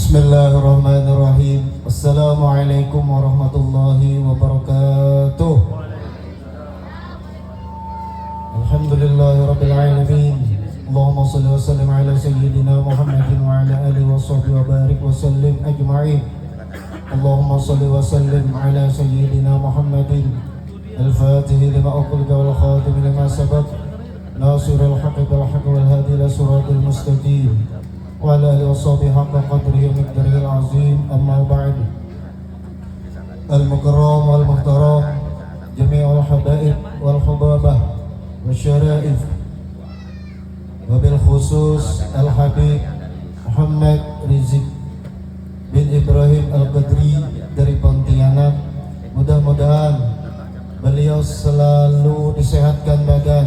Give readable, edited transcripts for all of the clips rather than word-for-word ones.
Bismillahirrahmanirrahim. Assalamualaikum warahmatullahi wabarakatuh. Alhamdulillahi rabbil alamin. Allahumma salli wa sallim ala sayyidina Muhammadin wa ala alihi wa sahbihi wa barik wa sallim ajma'in. Allahumma salli wa sallim ala sayyidina Muhammadin al-Fatih lima uqulka wal khatim lima sabaq nasirul haqqi bil haqqi wal hadi ila siratil mustaqim wa ala alihi wa sahbihi haqqa qadrihi wa miqdarihi al-azim. Amma ba'd. Al-mukarram wal muhtaram jami'ul habaib wal hubabah wa syara'if wa bil khusus al-habib Muhammad Rizik bin Ibrahim Al-Qadri dari Pontianak. Mudah-mudahan beliau selalu disehatkan badan,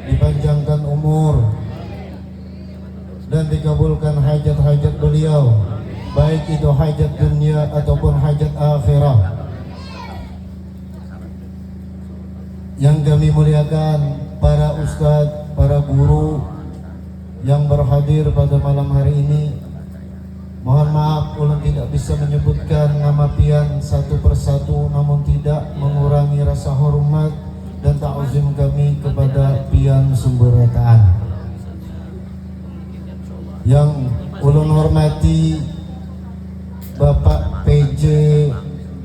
dipanjangkan umur, dan dikabulkan hajat-hajat beliau, baik itu hajat dunia ataupun hajat akhirah. Yang kami muliakan para ustadz, para guru yang berhadir pada malam hari ini. Mohon maaf ulun tidak bisa menyebutkan nama pian satu persatu, namun tidak mengurangi rasa hormat dan ta'zim kami kepada pian Sumberrataan. Yang ulun hormati Bapak PJ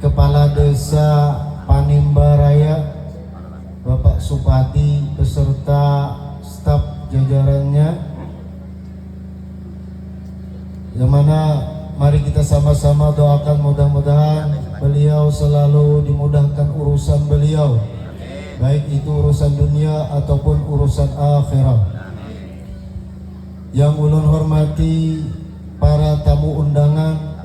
Kepala Desa Panimba Raya, Bapak Supati beserta staf jajarannya, yang mana mari kita sama-sama doakan mudah-mudahan beliau selalu dimudahkan urusan beliau, baik itu urusan dunia ataupun urusan akhirat. Yang ulun hormati para tamu undangan,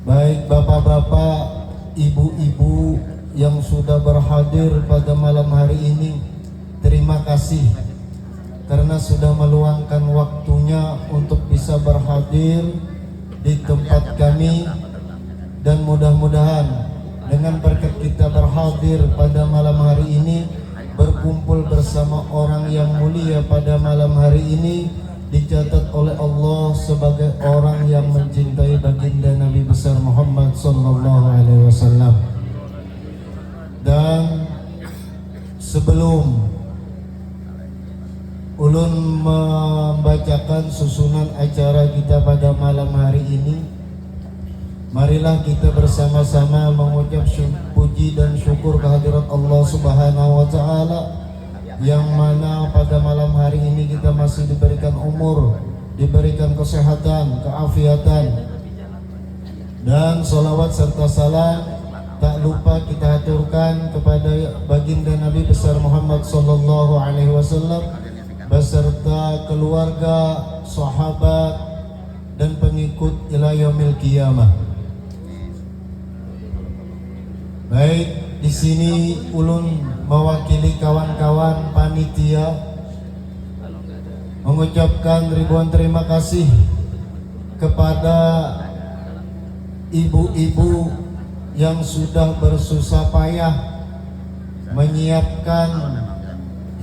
baik bapak-bapak, ibu-ibu yang sudah berhadir pada malam hari ini. Terima kasih karena sudah meluangkan waktunya untuk bisa berhadir di tempat kami, dan mudah-mudahan dengan berkat kita berhadir pada malam hari ini, berkumpul bersama orang yang mulia pada malam hari ini, dicatat oleh Allah sebagai orang yang mencintai baginda Nabi besar Muhammad sallallahu alaihi wasallam. Dan sebelum ulun membacakan susunan acara kita pada malam hari ini, marilah kita bersama-sama mengucap puji dan syukur kehadirat Allah Subhanahu wa Ta'ala, yang mana pada malam hari ini kita masih diberikan umur, diberikan kesehatan, keafiatan, dan salawat serta salam tak lupa kita haturkan kepada baginda Nabi besar Muhammad sallallahu alaihi wasallam beserta keluarga, sahabat, dan pengikut ila yaumil qiyamah. Baik, di sini ulun mewakili kawan-kawan panitia mengucapkan ribuan terima kasih kepada ibu-ibu yang sudah bersusah payah menyiapkan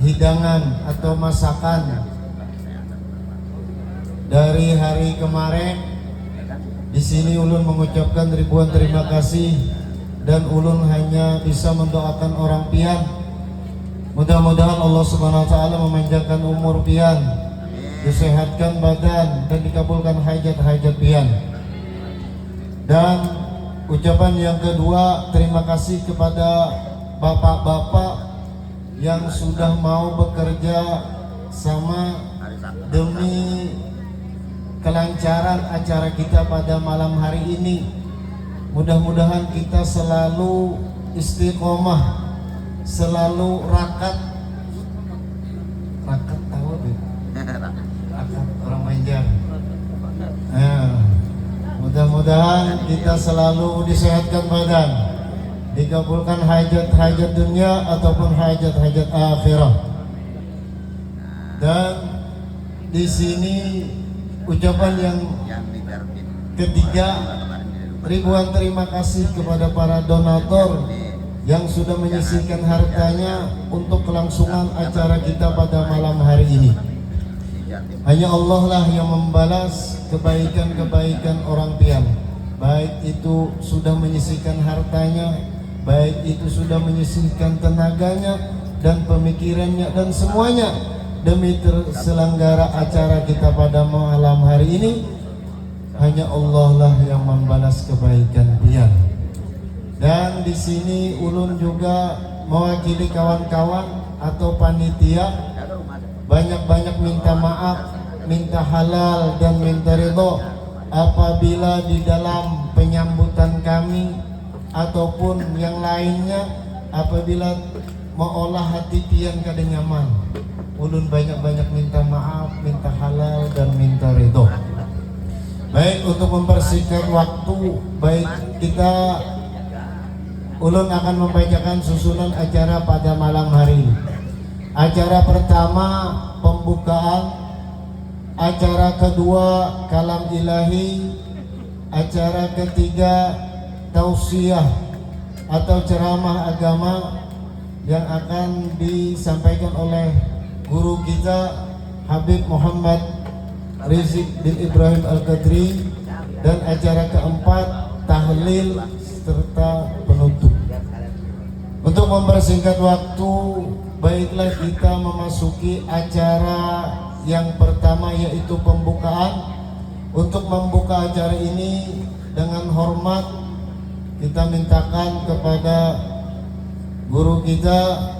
hidangan atau masakan dari hari kemarin. Di sini ulun mengucapkan ribuan terima kasih, dan ulun hanya bisa mendoakan orang pian. Mudah-mudahan Allah Subhanahu wa Ta'ala memanjangkan umur pian, disehatkan badan, dan dikabulkan hajat-hajat pian. Dan ucapan yang kedua, terima kasih kepada bapak-bapak yang sudah mau bekerja sama demi kelancaran acara kita pada malam hari ini. Mudah-mudahan kita selalu istiqomah, selalu rakat tahu deh, rakat orang Banjar. Mudah-mudahan kita selalu disehatkan badan, dikabulkan hajat-hajat dunia ataupun hajat-hajat akhirah. Dan di sini ucapan yang ketiga, ribuan terima kasih kepada para donatur yang sudah menyisihkan hartanya untuk kelangsungan acara kita pada malam hari ini. Hanya Allah lah yang membalas kebaikan-kebaikan orang pian. Baik itu sudah menyisihkan hartanya, baik itu sudah menyisihkan tenaganya dan pemikirannya dan semuanya demi terselenggara acara kita pada malam hari ini. Hanya Allah lah yang membalas kebaikan pian. Dan di sini ulun juga mewakili kawan-kawan atau panitia banyak-banyak minta maaf, minta halal dan minta ridho apabila di dalam penyambutan kami ataupun yang lainnya apabila mengolah hati pian kada nyaman. Ulun banyak-banyak minta maaf, minta halal dan minta ridho. Baik, untuk mempersingkat waktu, baik kita ulun akan membacakan susunan acara pada malam hari ini. Acara pertama pembukaan, acara kedua kalam ilahi, acara ketiga tausiah atau ceramah agama yang akan disampaikan oleh guru kita Habib Muhammad Rizik bin Ibrahim Al-Qadri, dan acara keempat tahlil serta penutup. Untuk mempersingkat waktu, baiklah kita memasuki acara yang pertama, yaitu pembukaan. Untuk membuka acara ini dengan hormat kita mintakan kepada guru kita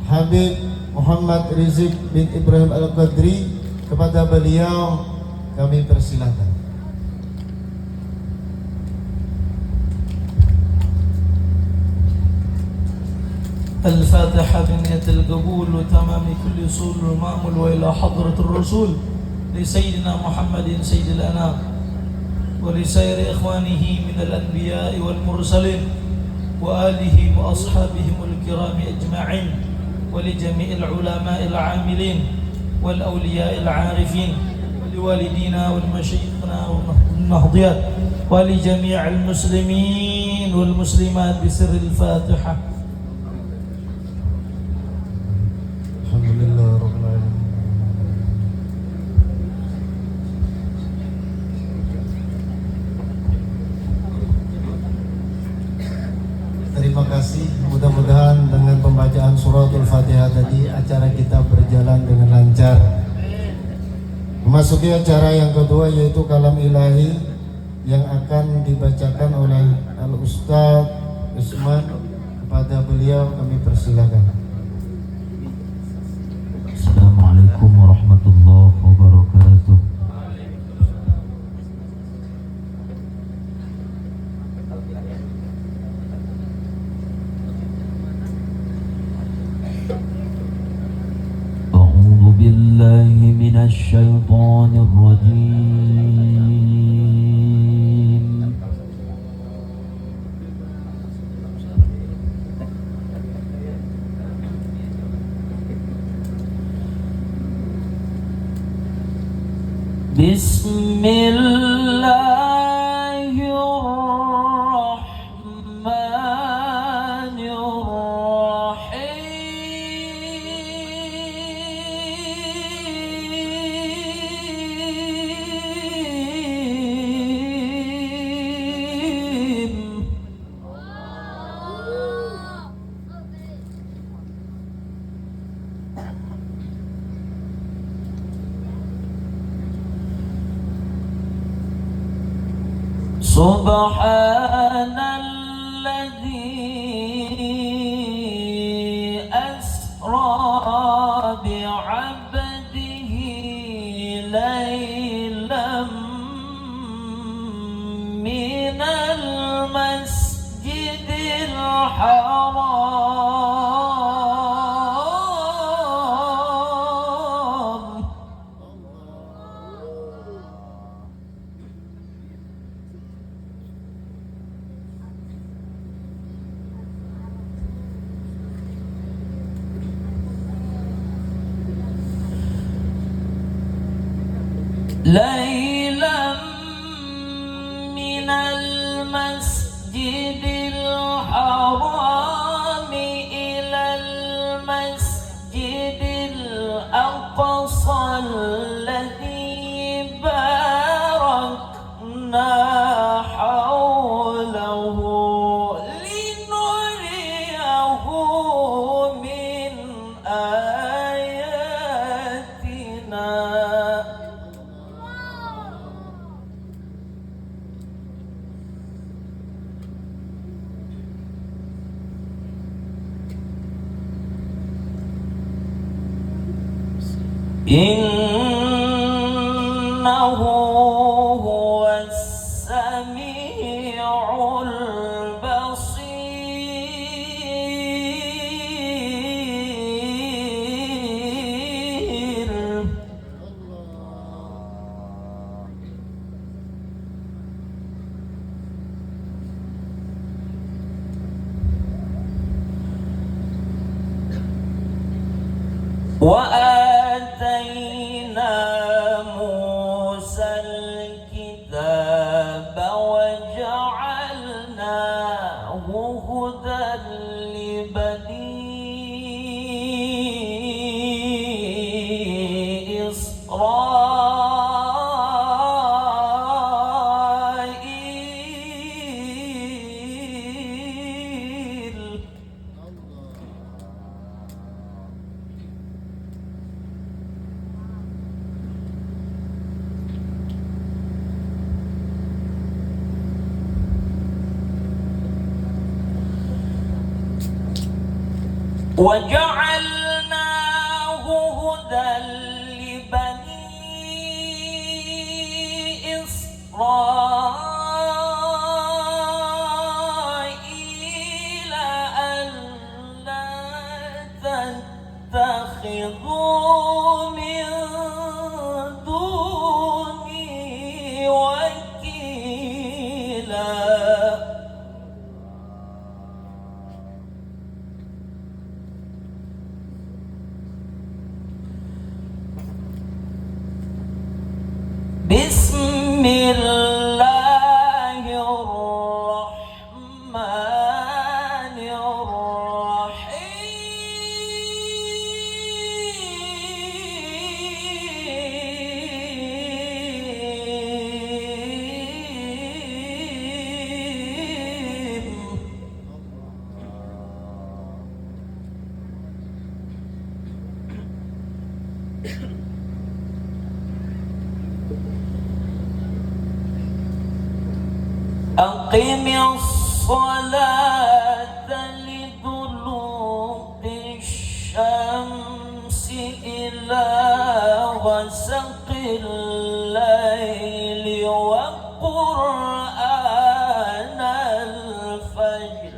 Habib Muhammad Rizik bin Ibrahim Al-Qadri. Kepada beliau kami persilakan. الفاتحة بنية القبول وتمام كل أصول المأمول وإلى حضرة الرسول لسيدنا محمد سيد الأنام ولسائر إخوانه من الأنبياء والمرسلين وآله وأصحابهم الكرام أجمعين ولجميع العلماء العاملين والأولياء العارفين ولوالدينا والمشايخنا والنهضيات ولجميع المسلمين والمسلمات بسر الفاتحة. الحمد لله رب العالمين. Terima kasih. Mudah-mudahan dengan pembacaan suratul Fatihah tadi acara kita berjalan dengan lancar. Memasuki acara yang kedua, yaitu kalam ilahi yang akan dibacakan oleh Al-Ustaz Usman. Kepada beliau kami persilakan. Assalamualaikum warahmatullahi wabarakatuh. A'udzu billahi minasy syaithanir rajim. Bismillahirrahmanirrahim. Subhanalladzi asra bi'abdihi laylam minal masjidil haram ليلا من المسجد الحرام إلى المسجد الأقصى إنه هو السميع البصير. وآتينا موسى الكتاب وجعلناه هدى لبني إسرائيل. وجعلناه هدى لبني إسرائيل ألا تتخذوا من دوني وكيلا. بسم الله الرحمن الرحيم. أقم الصلاة لدلوك الشمس إلى غسق الليل وقرآن الفجر.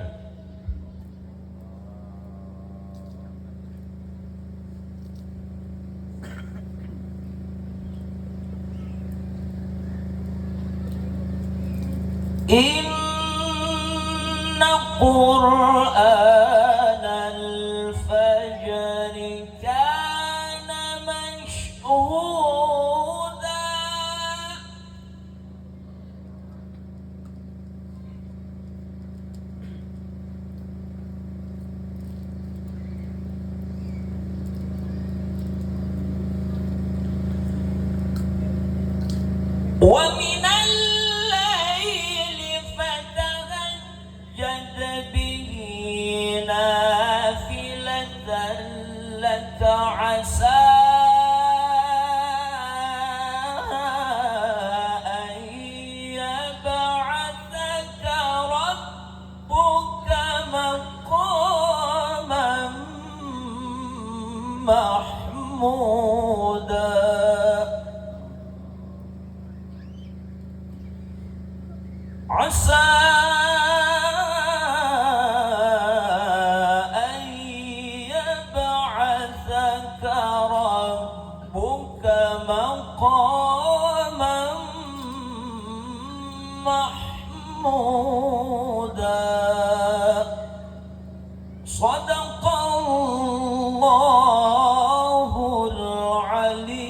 إن قرآن الفجر كان مشهودا. ومن الليل فتهجد به نافلة لك عسى أن يبعثك ربك مقاما محمودا. عسى أن يبعثك ربك مقاما محمودا. صدق الله العلي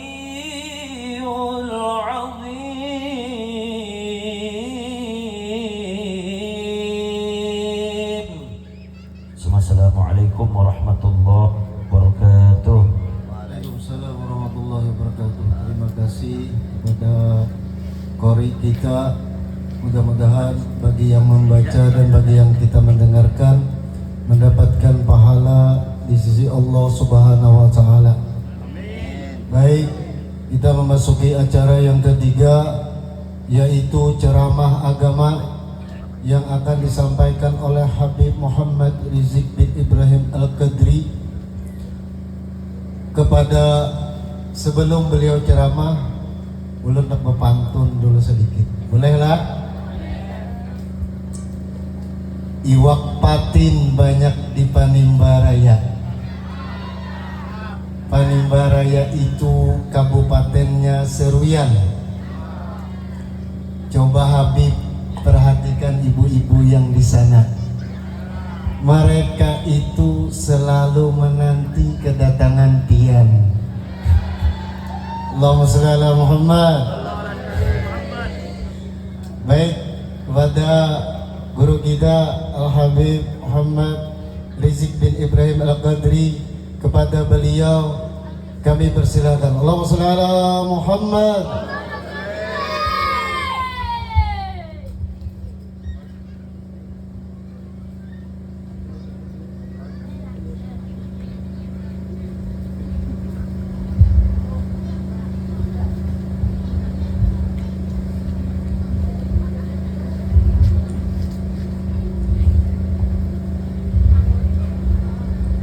العظيم. Assalamualaikum warahmatullahi wabarakatuh. Waalaikumsalam warahmatullahi wabarakatuh. Terima kasih kepada qori kita. Mudah-mudahan bagi yang membaca dan bagi yang kita mendengarkan mendapatkan pahala di sisi Allah Subhanahu wa taala. Baik, kita memasuki acara yang ketiga, yaitu ceramah agama yang akan disampaikan oleh Habib Muhammad Rizik bin Ibrahim Al-Qadri kepada sebelum beliau ceramah, ulun nak berpantun dulu sedikit. Bolehlah? Iwak patin banyak di Panimbaraya. Panimbaraya itu kabupatennya Seruyan. Coba Habib perhatikan ibu-ibu yang di sana. Mereka itu selalu menanti kedatangan Tian. Allahumma shalli ala Muhammad. Baik, kepada guru kita Al-Habib Muhammad Rizik bin Ibrahim Al-Qadri, kepada beliau kami persilakan. Allahumma shalli ala Muhammad.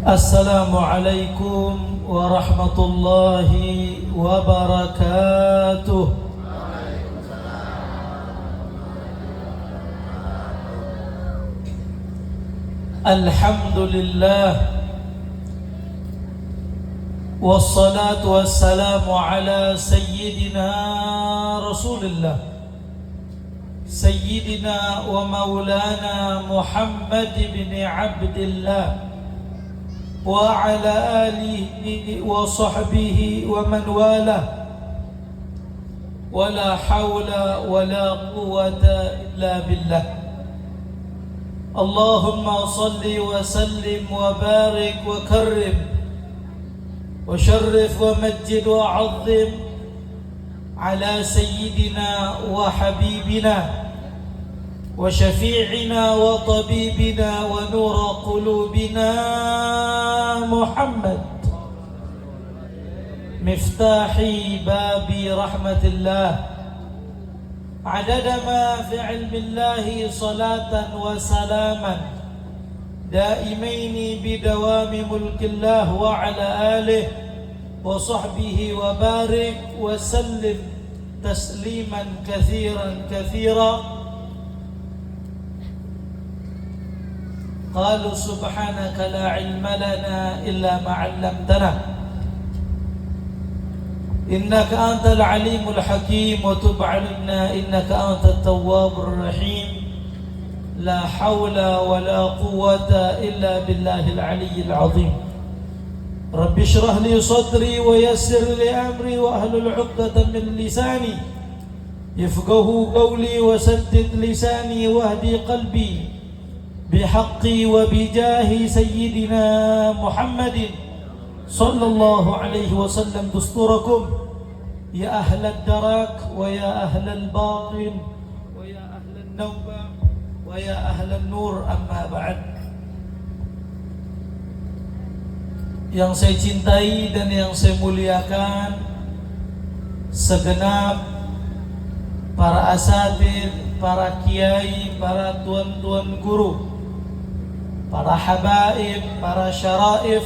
Assalamualaikum warahmatullahi wabarakatuh. Alhamdulillah, wassalatu wassalamu ala sayyidina Rasulillah, sayyidina wa maulana Muhammad bin Abdillah wa ala alihi wa sahbihi wa man walah, wa la hawla wa la quwwata illa billah. Allahumma salli wa sallim wa barik wa karrim wa sharrif wa majjid wa azzim ala sayyidina wa habibina وشفيعنا وطبيبنا ونور قلوبنا محمد مفتاح باب رحمة الله عدد ما في علم الله صلاة وسلاما دائمين بدوام ملك الله وعلى آله وصحبه وبارك وسلم تسليما كثيرا كثيرا. قالوا سبحانك لا علم لنا إلا ما علمتنا إنك أنت العليم الحكيم وتب علينا إنك أنت التواب الرحيم لا حول ولا قوة إلا بالله العلي العظيم. رب اشرح لي صدري ويسر لي أمري وأهل عقدة من لساني يفقه قولي وسدد لساني واهدي قلبي بحقي وبجاه سيدنا محمد صلى الله عليه وسلم دستوركم يا أهل الدرك ويا أهل الباطن ويا أهل النوبة ويا أهل النور. أما بعد, yang saya cintai dan yang saya muliakan, segenap para asatidz, para kiai, para tuan-tuan guru, para habaib, para syaraif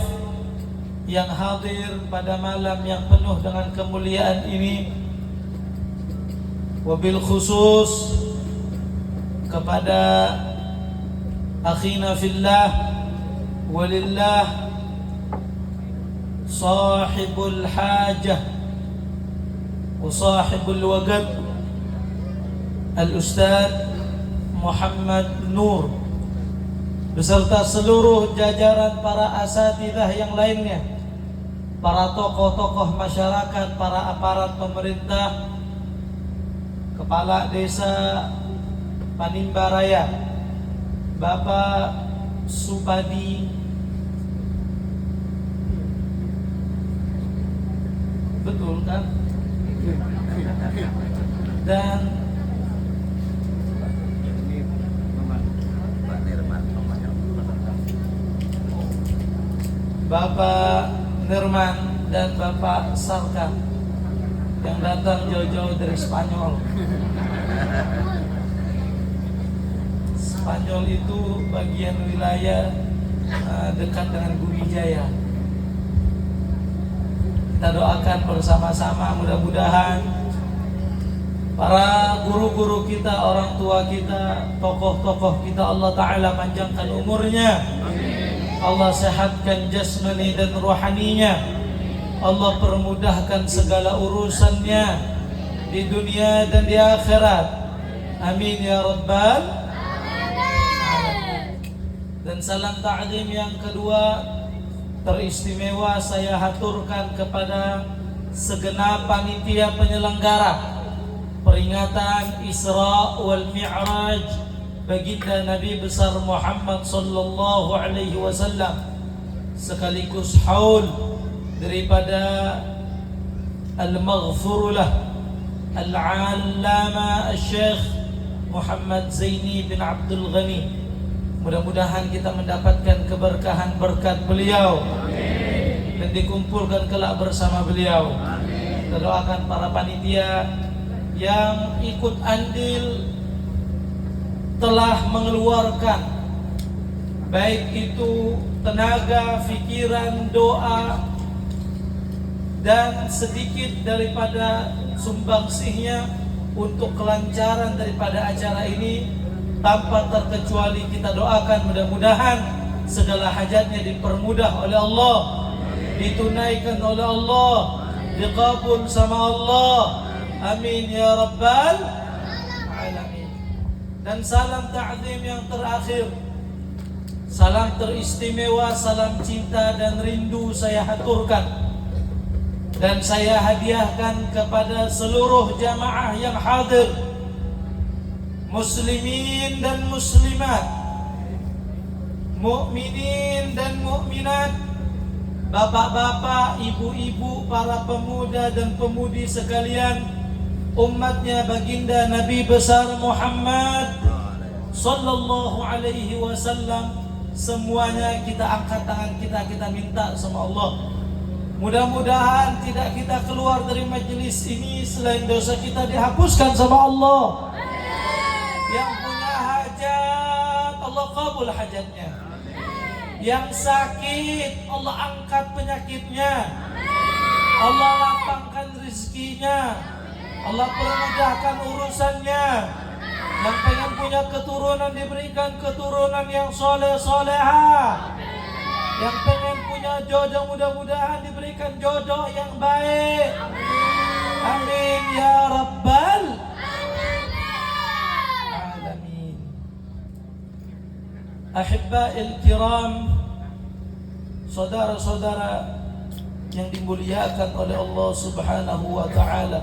yang hadir pada malam yang penuh dengan kemuliaan ini, wabil khusus kepada akhina fillah walillah sahibul hajah wa sahibul waqt al-Ustaz Muhammad Nur beserta seluruh jajaran para asatidzah yang lainnya, para tokoh-tokoh masyarakat, para aparat pemerintah, Kepala Desa Panimbaraya, Bapak Supadi, betul kan? Dan Bapak Nirman dan Bapak Sarka yang datang jauh-jauh dari Spanyol. Spanyol itu bagian wilayah dekat dengan Bumi Jaya. Kita doakan bersama-sama, mudah-mudahan para guru-guru kita, orang tua kita, tokoh-tokoh kita, Allah Ta'ala panjangkan umurnya, Allah sehatkan jasmani dan rohaninya, Allah permudahkan segala urusannya di dunia dan di akhirat. Amin ya Rabbal Alamin. Dan salam ta'zim yang kedua teristimewa saya haturkan kepada segenap panitia penyelenggara peringatan Isra wal Mi'raj baginda Nabi besar Muhammad sallallahu alaihi wasallam, sekaligus haul daripada al-maghfurullah al-allama al-syekh Muhammad Zaini bin Abdul Ghani. Mudah-mudahan kita mendapatkan keberkahan berkat beliau dan dikumpulkan kelak bersama beliau. Kita doakan para panitia yang ikut andil telah mengeluarkan baik itu tenaga, fikiran, doa dan sedikit daripada sumbangsihnya untuk kelancaran daripada acara ini. Tanpa terkecuali kita doakan mudah-mudahan segala hajatnya dipermudah oleh Allah, ditunaikan oleh Allah, diqabul sama Allah. Amin ya Rabbal Alamin. Dan salam ta'zim yang terakhir, salam teristimewa, salam cinta dan rindu saya haturkan dan saya hadiahkan kepada seluruh jamaah yang hadir, muslimin dan muslimat, mukminin dan mukminat, bapak-bapak, ibu-ibu, para pemuda dan pemudi sekalian, umatnya baginda Nabi besar Muhammad sallallahu alaihi wasallam. Semuanya kita angkat tangan kita minta sama Allah, mudah-mudahan tidak kita keluar dari majelis ini selain dosa kita dihapuskan sama Allah. Yang punya hajat Allah kabul hajatnya, yang sakit Allah angkat penyakitnya, Allah lapangkan rezekinya, Allah permudahkan urusannya. Yang pengen punya keturunan diberikan keturunan yang soleh-soleha. Yang pengen punya jodoh mudah-mudahan diberikan jodoh yang baik. Amin ya Rabbal Alamin. Ahibba'il kiram, saudara-saudara yang dimuliakan oleh Allah Subhanahu wa ta'ala,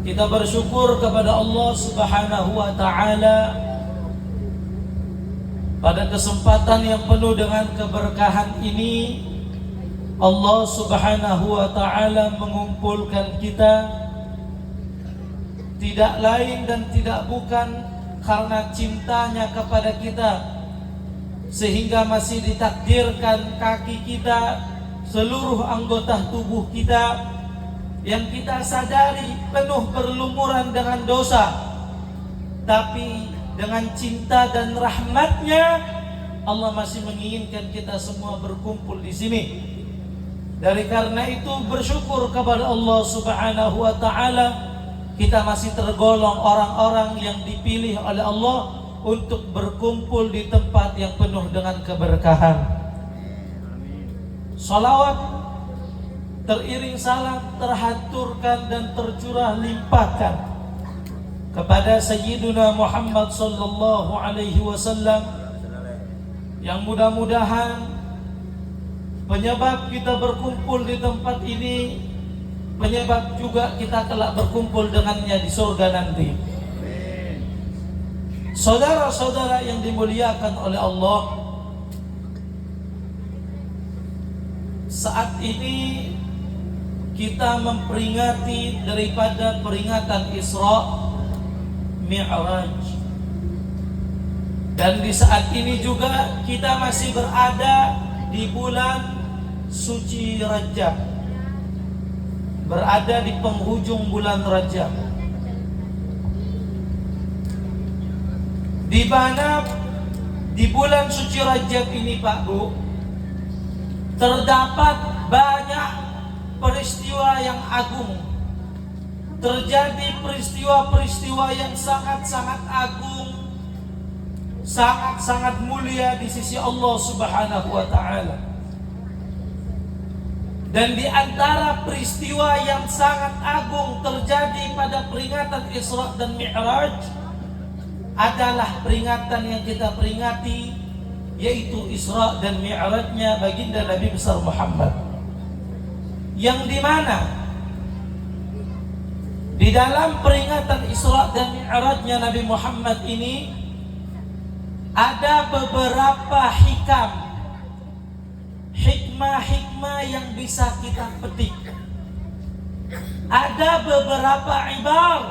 kita bersyukur kepada Allah Subhanahu wa ta'ala pada kesempatan yang penuh dengan keberkahan ini. Allah Subhanahu wa ta'ala mengumpulkan kita tidak lain dan tidak bukan karena cintanya kepada kita, sehingga masih ditakdirkan kaki kita, seluruh anggota tubuh kita yang kita sadari penuh berlumuran dengan dosa, tapi dengan cinta dan rahmatnya Allah masih menginginkan kita semua berkumpul di sini. Dari karena itu bersyukur kepada Allah Subhanahu wa ta'ala, kita masih tergolong orang-orang yang dipilih oleh Allah untuk berkumpul di tempat yang penuh dengan keberkahan. Salawat teriring salam terhaturkan dan tercurah limpahkan kepada Sayyiduna Muhammad sallallahu alaihi wasallam, yang mudah-mudahan penyebab kita berkumpul di tempat ini, penyebab juga kita kelak berkumpul dengannya di surga nanti. Saudara-saudara yang dimuliakan oleh Allah, saat ini kita memperingati daripada peringatan Isra Mi'raj, dan di saat ini juga kita masih berada di bulan suci Rajab, berada di penghujung bulan Rajab, di mana di bulan suci Rajab ini Pak Bu, terdapat banyak peristiwa yang agung. Terjadi peristiwa-peristiwa yang sangat-sangat agung, sangat-sangat mulia di sisi Allah Subhanahu wa taala. Dan di antara peristiwa yang sangat agung terjadi pada peringatan Isra dan Mi'raj adalah peringatan yang kita peringati, yaitu Isra dan Mi'rajnya baginda Nabi besar Muhammad, yang dimana di dalam peringatan Isra dan Mi'rajnya Nabi Muhammad ini ada beberapa hikmah yang bisa kita petik. Ada beberapa ibar,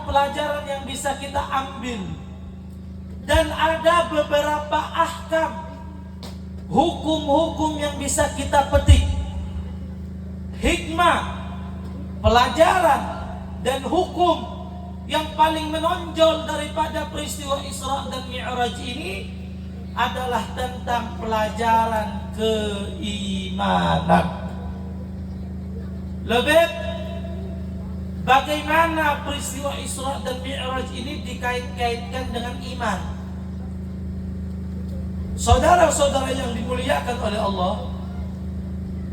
pelajaran yang bisa kita ambil. Dan ada beberapa ahkam, hukum-hukum yang bisa kita petik. Hikmah, pelajaran, dan hukum yang paling menonjol daripada peristiwa Isra dan Mi'raj ini adalah tentang pelajaran keimanan. Lebih bagaimana peristiwa Isra dan Mi'raj ini dikait-kaitkan dengan iman. Saudara-saudara yang dimuliakan oleh Allah,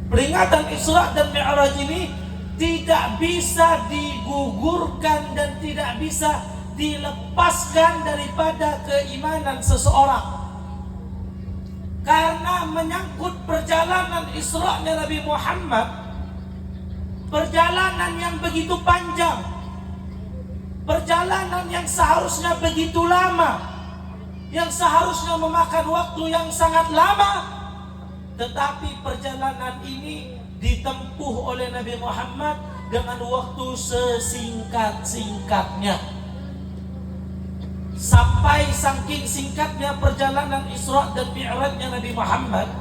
peringatan Isra dan Mi'raj ini tidak bisa digugurkan dan tidak bisa dilepaskan daripada keimanan seseorang. Karena menyangkut perjalanan Isra-nya Nabi Muhammad, perjalanan yang begitu panjang, perjalanan yang seharusnya begitu lama, yang seharusnya memakan waktu yang sangat lama, tetapi perjalanan ini ditempuh oleh Nabi Muhammad dengan waktu sesingkat-singkatnya. Sampai saking singkatnya perjalanan Isra dan Mi'rajnya Nabi Muhammad,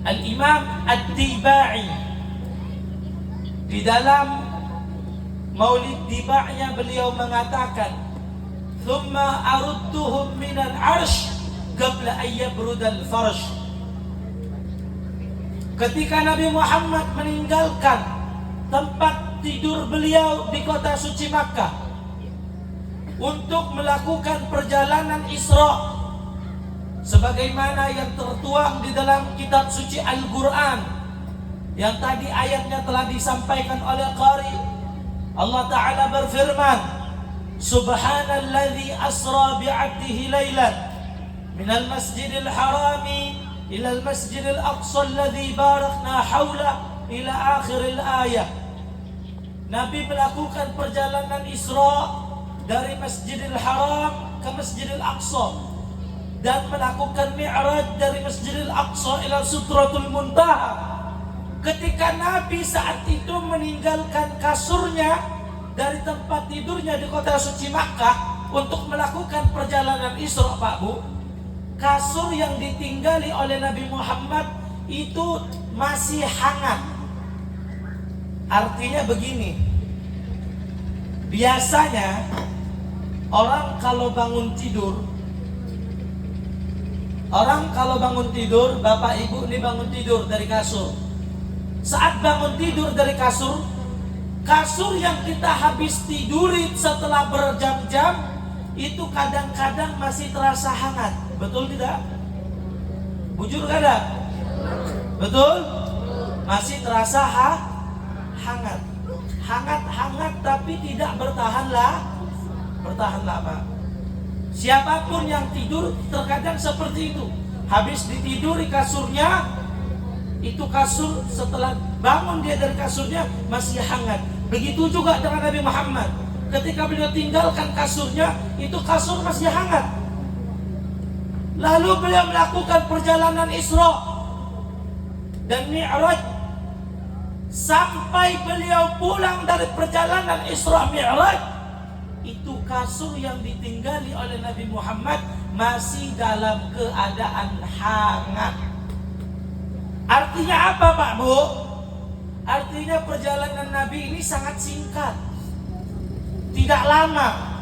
Al-Imam Ad-Dibai di dalam Maulid Diba'nya beliau mengatakan, "Thumma arudduhum minal arsh qabla an yabrudal farsh." Ketika Nabi Muhammad meninggalkan tempat tidur beliau di kota suci Makkah untuk melakukan perjalanan Isra, sebagaimana yang tertuang di dalam kitab suci Al-Quran, yang tadi ayatnya telah disampaikan oleh Qari. Allah Ta'ala berfirman, "Subhanalladzi asra bi'abdihi laylan minal masjidil harami ilal masjidil aqsa alladzi barakna hawla ila akhiril ayah." Nabi melakukan perjalanan Isra dari Masjidil Haram ke Masjidil Aqsa, dan melakukan Mi'raj dari Masjidil Aqsa ila Sudratul Muntaha. Ketika Nabi saat itu meninggalkan kasurnya dari tempat tidurnya di kota suci Makkah untuk melakukan perjalanan Isra, Pak Bu, kasur yang ditinggali oleh Nabi Muhammad itu masih hangat. Artinya begini, biasanya orang kalau bangun tidur, bapak ibu ini bangun tidur dari kasur. Saat bangun tidur dari kasur yang kita habis tidurin setelah berjam-jam, itu kadang-kadang masih terasa hangat. Betul tidak? Bujur kadang? Betul? Masih terasa hangat. Hangat tapi tidak bertahan lama. Siapapun yang tidur terkadang seperti itu. Habis ditiduri kasurnya, itu kasur setelah bangun dia dari kasurnya masih hangat. Begitu juga dengan Nabi Muhammad. Ketika beliau tinggalkan kasurnya, itu kasur masih hangat. Lalu beliau melakukan perjalanan Isra dan Mi'raj. Sampai beliau pulang dari perjalanan Isra Mi'raj, itu kasur yang ditinggali oleh Nabi Muhammad masih dalam keadaan hangat. Artinya apa, Pak Bu? Artinya perjalanan Nabi ini sangat singkat, tidak lama.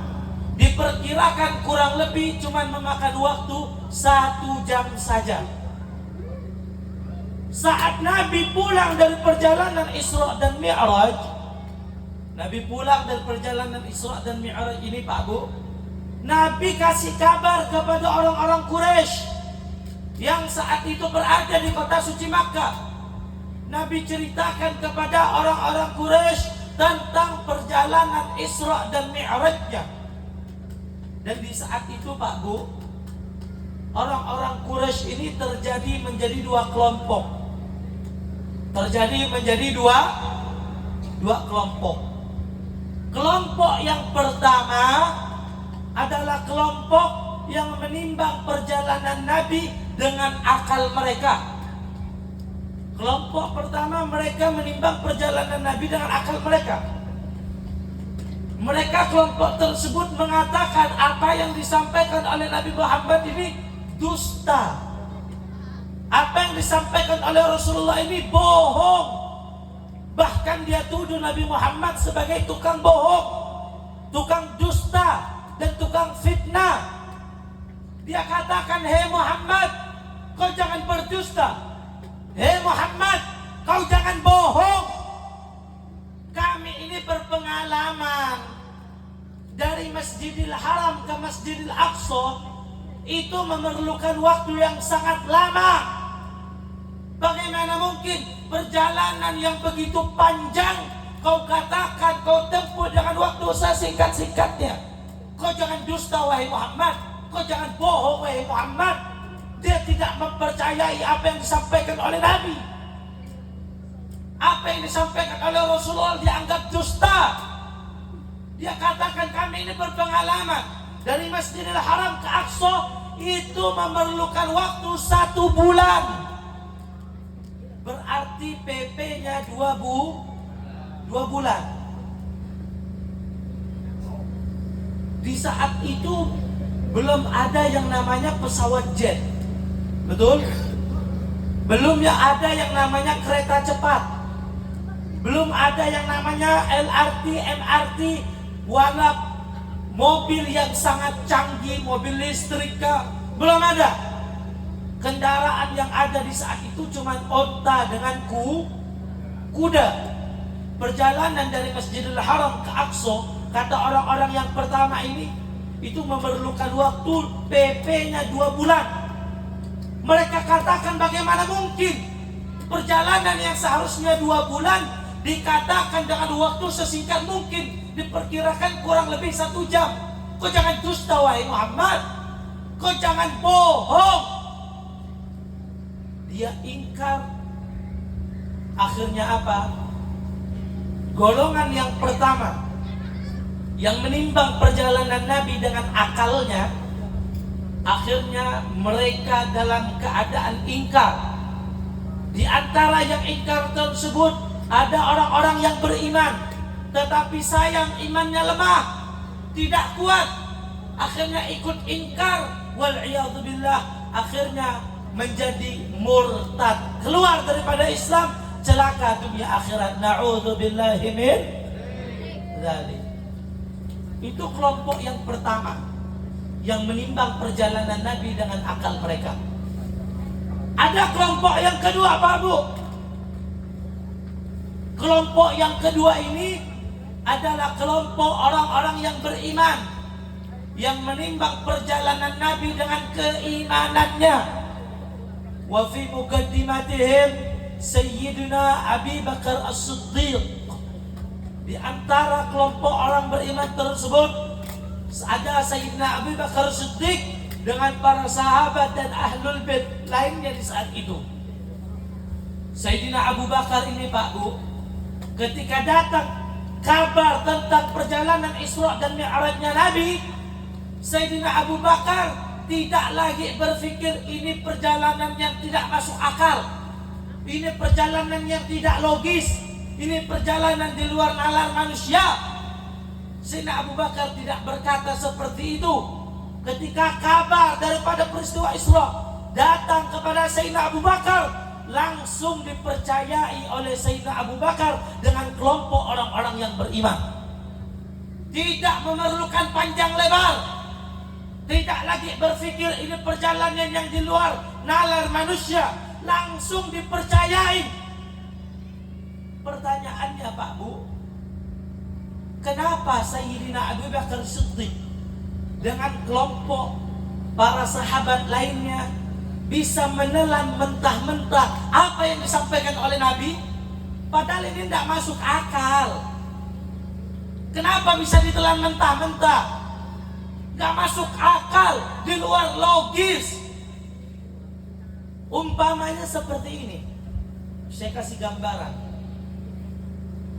Diperkirakan kurang lebih cuma memakan waktu 1 jam saja. Saat Nabi pulang dari perjalanan Isra dan Mi'raj, Nabi pulang dari perjalanan Isra dan Mi'raj ini Pak Bu, Nabi kasih kabar kepada orang-orang Quraisy yang saat itu berada di kota suci Makkah. Nabi ceritakan kepada orang-orang Quraisy tentang perjalanan Isra dan Mi'rajnya. Dan di saat itu Pak Bu, orang-orang Quraisy ini terjadi menjadi dua kelompok. Terjadi menjadi dua kelompok. Kelompok yang pertama adalah kelompok yang menimbang perjalanan Nabi dengan akal mereka. Kelompok pertama, mereka menimbang perjalanan Nabi dengan akal mereka. Mereka kelompok tersebut mengatakan apa yang disampaikan oleh Nabi Muhammad ini dusta. Apa yang disampaikan oleh Rasulullah ini bohong. Bahkan dia tuduh Nabi Muhammad sebagai tukang bohong, tukang dusta, dan tukang fitnah. Dia katakan, "Hei Muhammad, kau jangan berdusta. Hei Muhammad, kau jangan bohong. Kami ini berpengalaman dari Masjidil Haram ke Masjidil Aqsa itu memerlukan waktu yang sangat lama. Bagaimana mungkin perjalanan yang begitu panjang kau katakan kau tempuh dengan waktu sesingkat-singkatnya? Kau jangan dusta wahai Muhammad. Kau jangan bohong wahai Muhammad." Dia tidak mempercayai apa yang disampaikan oleh Nabi. Apa yang disampaikan oleh Rasulullah dianggap dusta. Dia katakan, "Kami ini berpengalaman dari Masjidil Haram ke Aqsa itu memerlukan waktu 1 bulan. Berarti PP-nya 2 bulan. Di saat itu belum ada yang namanya pesawat jet. Betul? Belum ada yang namanya kereta cepat. Belum ada yang namanya LRT, MRT, wala mobil yang sangat canggih, mobil listrik. Belum ada. Kendaraan yang ada di saat itu cuma onta dengan kuda. Perjalanan dari Masjidil Haram ke Aqsa, kata orang-orang yang pertama ini, itu memerlukan waktu PP-nya 2 bulan. Mereka katakan, bagaimana mungkin perjalanan yang seharusnya 2 bulan dikatakan dengan waktu sesingkat mungkin, diperkirakan kurang lebih 1 jam. Kau jangan dusta wahai Muhammad. Kau jangan bohong. Dia ingkar. Akhirnya apa? Golongan yang pertama yang menimbang perjalanan Nabi dengan akalnya, akhirnya mereka dalam keadaan ingkar. Di antara yang ingkar tersebut ada orang-orang yang beriman, tetapi sayang imannya lemah, tidak kuat. Akhirnya ikut ingkar, wal'iyadzubillah, akhirnya menjadi murtad, keluar daripada Islam, celaka dunia akhirat. Na'udzubillahi min dzalik. Itu kelompok yang pertama yang menimbang perjalanan Nabi dengan akal mereka. Ada kelompok yang kedua Pak Bu. Kelompok yang kedua ini adalah kelompok orang-orang yang beriman, yang menimbang perjalanan Nabi dengan keimanannya. Wa fi muqaddimatihim Sayyidina Abi Bakar As-Siddiq. Di antara kelompok orang beriman tersebut ada Sayyidina Abi Bakar As-Siddiq dengan para sahabat dan ahlul bait lainnya di saat itu. Sayyidina Abu Bakar ini Pak Bu, ketika datang kabar tentang perjalanan Isra dan Mi'rajnya Nabi, Sayyidina Abu Bakar tidak lagi berpikir ini perjalanan yang tidak masuk akal, ini perjalanan yang tidak logis, ini perjalanan di luar nalar manusia. Sayyidina Abu Bakar tidak berkata seperti itu. Ketika kabar daripada peristiwa Isra datang kepada Sayyidina Abu Bakar, langsung dipercayai oleh Sayyidina Abu Bakar dengan kelompok orang-orang yang beriman. tidak memerlukan panjang lebar, tidak lagi berpikir ini perjalanan yang di luar nalar manusia, langsung dipercayain. Pertanyaannya Pak Bu, kenapa Sayyidina Abu Bakar Siddiq dengan kelompok para sahabat lainnya bisa menelan mentah-mentah apa yang disampaikan oleh Nabi, padahal ini tidak masuk akal? Kenapa bisa ditelan mentah-mentah? Gak masuk akal, di luar logis. Umpamanya seperti ini, saya kasih gambaran.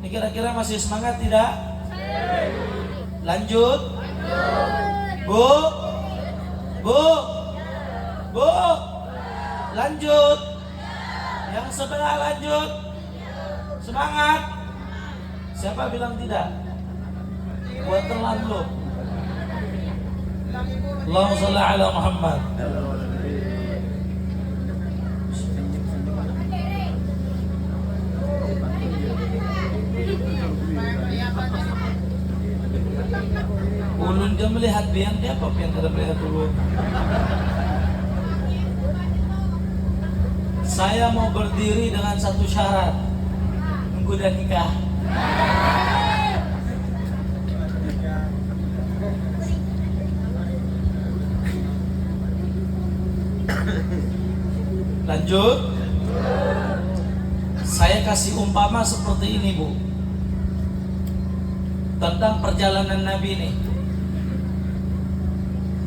Ini kira-kira masih semangat tidak? Lanjut. Bu, Bu, Bu, lanjut. Yang sebelah lanjut. Semangat. Siapa bilang tidak? Buat telan lu. Allahumma shalli ala Muhammad. Ulun dia melihat biang dia apa yang tidak melihat ulun. Saya mau berdiri dengan satu syarat, menggoda nikah. Lanjut. Saya kasih umpama seperti ini Bu, tentang perjalanan Nabi nih.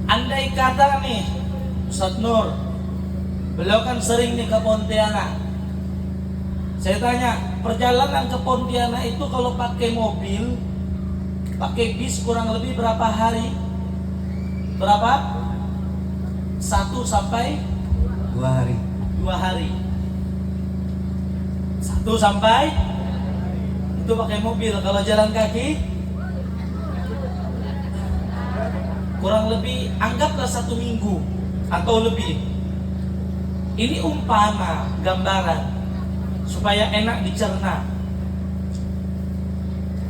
Andai kata nih Ustaz Nur, beliau kan sering nih ke Pontianak. Saya tanya, perjalanan ke Pontianak itu kalau pakai mobil, pakai bis kurang lebih berapa hari? Berapa? 1 sampai 2 hari. 2 hari. 1 sampai itu pakai mobil. Kalau jalan kaki kurang lebih anggaplah 1 minggu atau lebih. Ini umpama, gambaran supaya enak dicerna.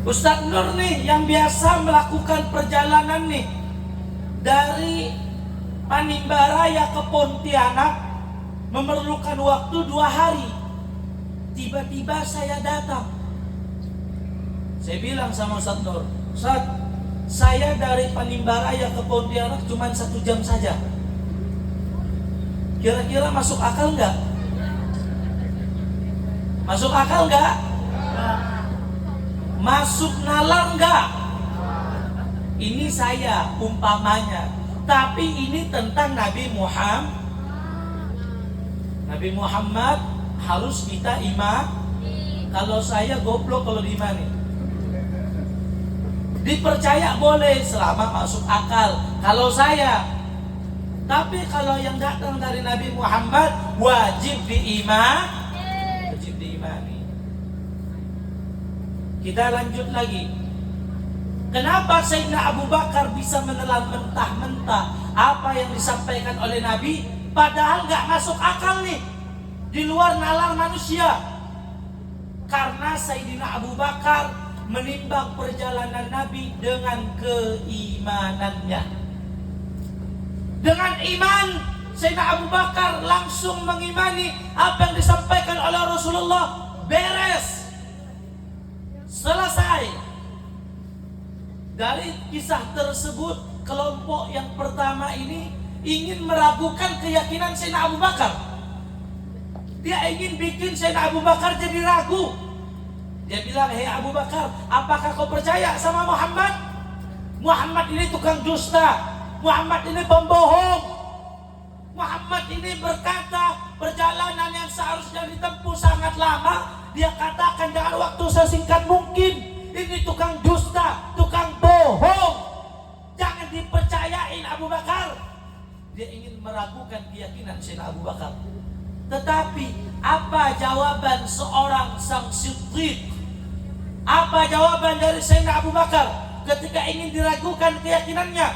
Ustaz Nur nih yang biasa melakukan perjalanan nih dari Panimbaraya ke Pontianak memerlukan waktu 2 hari. Tiba-tiba saya datang. Saya bilang sama Ustaz Nur, Ustaz, saya dari Panimbaraya ke Pontianak cuma 1 jam saja. Kira-kira masuk akal nggak? Masuk akal nggak? Masuk nalar nggak? Ini saya umpamanya, tapi ini tentang Nabi Muhammad. Nabi Muhammad harus kita Kalau saya goblok kalau di mana? Dipercaya boleh selama masuk akal. Kalau saya, tapi kalau yang datang dari Nabi Muhammad wajib diimani. Kita lanjut lagi. Kenapa Sayyidina Abu Bakar bisa menelan mentah-mentah apa yang disampaikan oleh Nabi, padahal nggak masuk akal nih, di luar nalar manusia? Karena Sayyidina Abu Bakar menimbang perjalanan Nabi dengan keimanannya. Dengan iman, Sayyidina Abu Bakar langsung mengimani apa yang disampaikan oleh Rasulullah. Beres, selesai. Dari kisah tersebut, kelompok yang pertama ini ingin meragukan keyakinan Sayyidina Abu Bakar. Dia ingin bikin Sayyidina Abu Bakar jadi ragu. Dia bilang, hei Abu Bakar, apakah kau percaya sama Muhammad? Muhammad ini tukang dusta, Muhammad ini pembohong, Muhammad ini berkata perjalanan yang seharusnya ditempuh sangat lama, dia katakan dengan waktu sesingkat mungkin. Ini tukang dusta, tukang bohong, jangan dipercayain Abu Bakar. Dia ingin meragukan keyakinan Sayyidina Abu Bakar. Tetapi apa jawaban seorang sang siddiq? Apa jawaban dari Sayyidina Abu Bakar ketika ingin diragukan keyakinannya?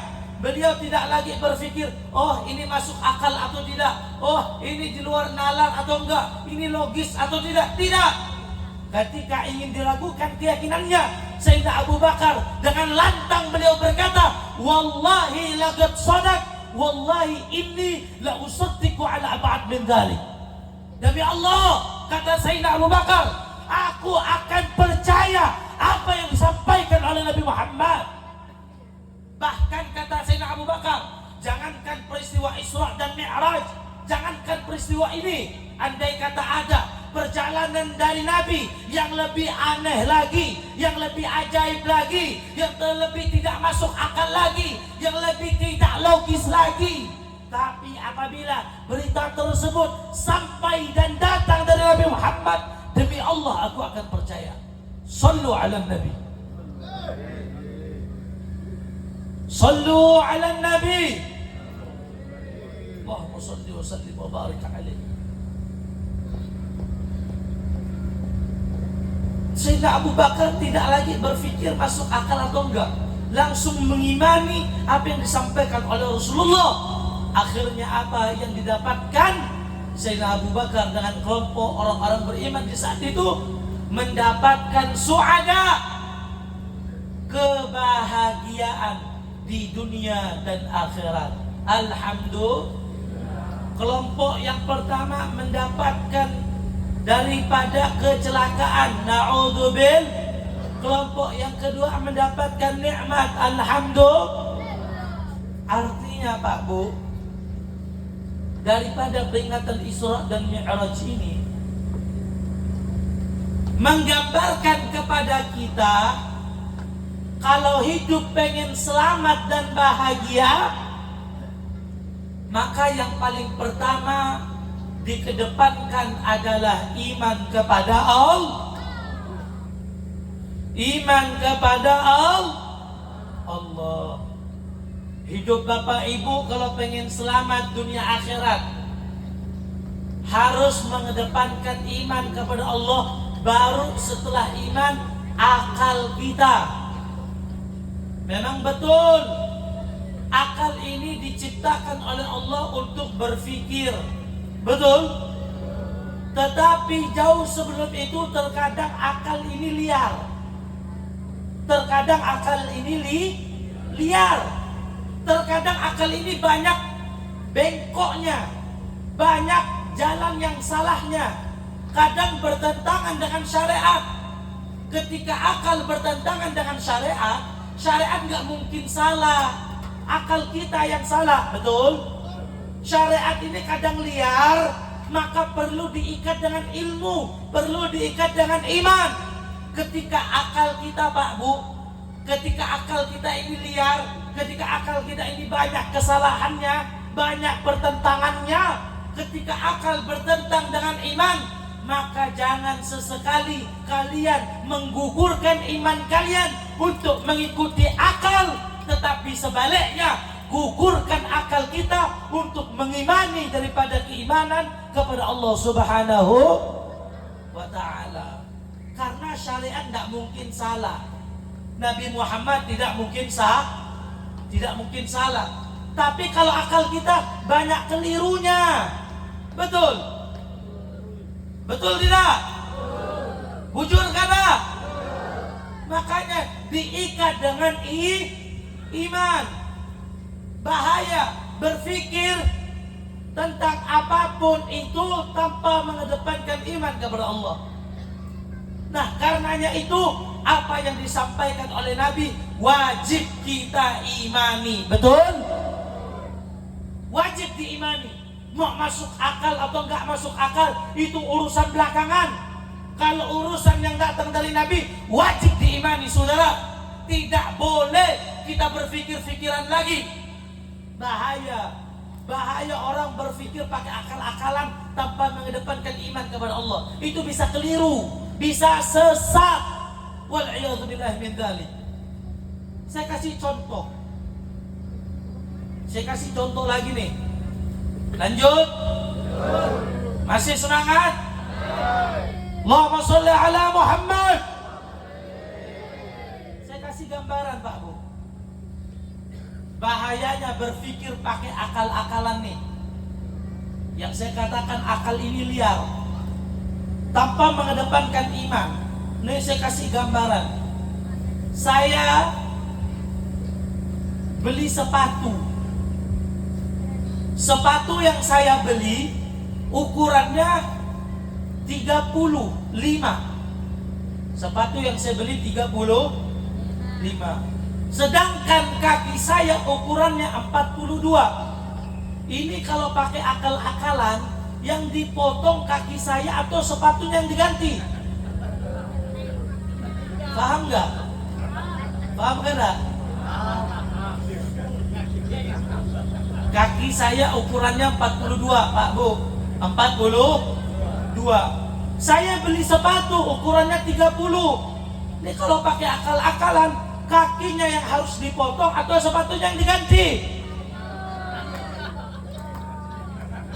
Beliau tidak lagi berpikir, oh ini masuk akal atau tidak, oh ini di luar nalar atau enggak, ini logis atau tidak. Tidak. Ketika ingin diragukan keyakinannya, Sayyidina Abu Bakar dengan lantang beliau berkata, wallahi laqad sadaq, wallahi inni la usaddiqu ala ab'ad min dzalik. Demi Allah, kata Sayyidina Abu Bakar, aku akan percaya apa yang disampaikan oleh Nabi Muhammad. Bahkan kata Sayyidina Abu Bakar, jangankan peristiwa Isra dan Mi'raj, jangankan peristiwa ini, andai kata ada perjalanan dari Nabi yang lebih aneh lagi, yang lebih ajaib lagi, yang lebih tidak masuk akal lagi, yang lebih tidak logis lagi, tapi apabila berita tersebut sampai dan datang dari Nabi Muhammad, demi Allah aku akan percaya. Sallu ala Nabi, sallu ala Nabi, Allahumma salli wa sallim wa barik alaihi. Sayyidina Abu Bakar tidak lagi berpikir masuk akal atau enggak, langsung mengimani apa yang disampaikan oleh Rasulullah. Akhirnya apa yang didapatkan Sayyidina Abu Bakar dengan kelompok orang-orang beriman di saat itu? Mendapatkan su'ada, kebahagiaan di dunia dan akhirat. Alhamdulillah. Kelompok yang pertama mendapatkan daripada kecelakaan, na'udzubil. Kelompok yang kedua mendapatkan nikmat, alhamdulillah. Artinya Pak Bu, daripada peringatan Isra dan Mi'raj ini menggambarkan kepada kita, kalau hidup pengen selamat dan bahagia, maka yang paling pertama dikedepankan adalah iman kepada Allah. Iman kepada Allah. Hidup Bapak Ibu kalau pengen selamat dunia akhirat, harus mengedepankan iman kepada Allah. Baru setelah iman, akal kita. Memang betul, akal ini diciptakan oleh Allah untuk berpikir, betul? Tetapi jauh sebelum itu terkadang akal ini liar. Terkadang akal ini liar. Terkadang akal ini banyak bengkoknya, banyak jalan yang salahnya. Kadang bertentangan dengan syariat. Ketika akal bertentangan dengan syariat, syariat nggak mungkin salah, akal kita yang salah, betul? Syariat ini kadang liar, maka perlu diikat dengan ilmu, perlu diikat dengan iman. Ketika akal kita Pak Bu, ketika akal kita ini liar, ketika akal kita ini banyak kesalahannya, banyak pertentangannya, ketika akal bertentang dengan iman, maka jangan sesekali kalian menggugurkan iman kalian untuk mengikuti akal, tetapi sebaliknya gugurkan akal kita untuk mengimani daripada keimanan kepada Allah Subhanahu wa ta'ala. Karena syariat tidak mungkin salah, Nabi Muhammad tidak mungkin salah. Tapi kalau akal kita banyak kelirunya, betul? Betul tidak? Bujur kada? Makanya diikat dengan iman. Bahaya berpikir tentang apapun itu tanpa mengedepankan iman kepada Allah. Nah, karenanya itu apa yang disampaikan oleh Nabi wajib kita imani, betul? Wajib diimani. Mau masuk akal atau enggak masuk akal itu urusan belakangan. Kalau urusan yang datang dari Nabi wajib diimani, saudara. Tidak boleh kita berpikir-pikiran lagi. Bahaya orang berpikir pakai akal-akalan tanpa mengedepankan iman kepada Allah. Itu bisa keliru, bisa sesat. Wal'iyadzubillah min dzalik. Saya kasih contoh lagi nih. Lanjut. Masih semangat? Allahumma sholli ala Muhammad. Saya kasih gambaran Pak Bu. Bahayanya berpikir pakai akal-akalan nih. Yang saya katakan akal ini liar, tanpa mengedepankan iman. Nih saya kasih gambaran. Saya beli sepatu. Sepatu yang saya beli ukurannya 35. Sepatu yang saya beli 35. Sedangkan kaki saya ukurannya 42. Ini kalau pakai akal-akalan, yang dipotong kaki saya atau sepatunya yang diganti? Paham nggak? Paham nggak? Kaki saya ukurannya 42, Pak Bu. 42. Saya beli sepatu ukurannya 30. Ini kalau pakai akal-akalan, kakinya yang harus dipotong atau sepatunya yang diganti?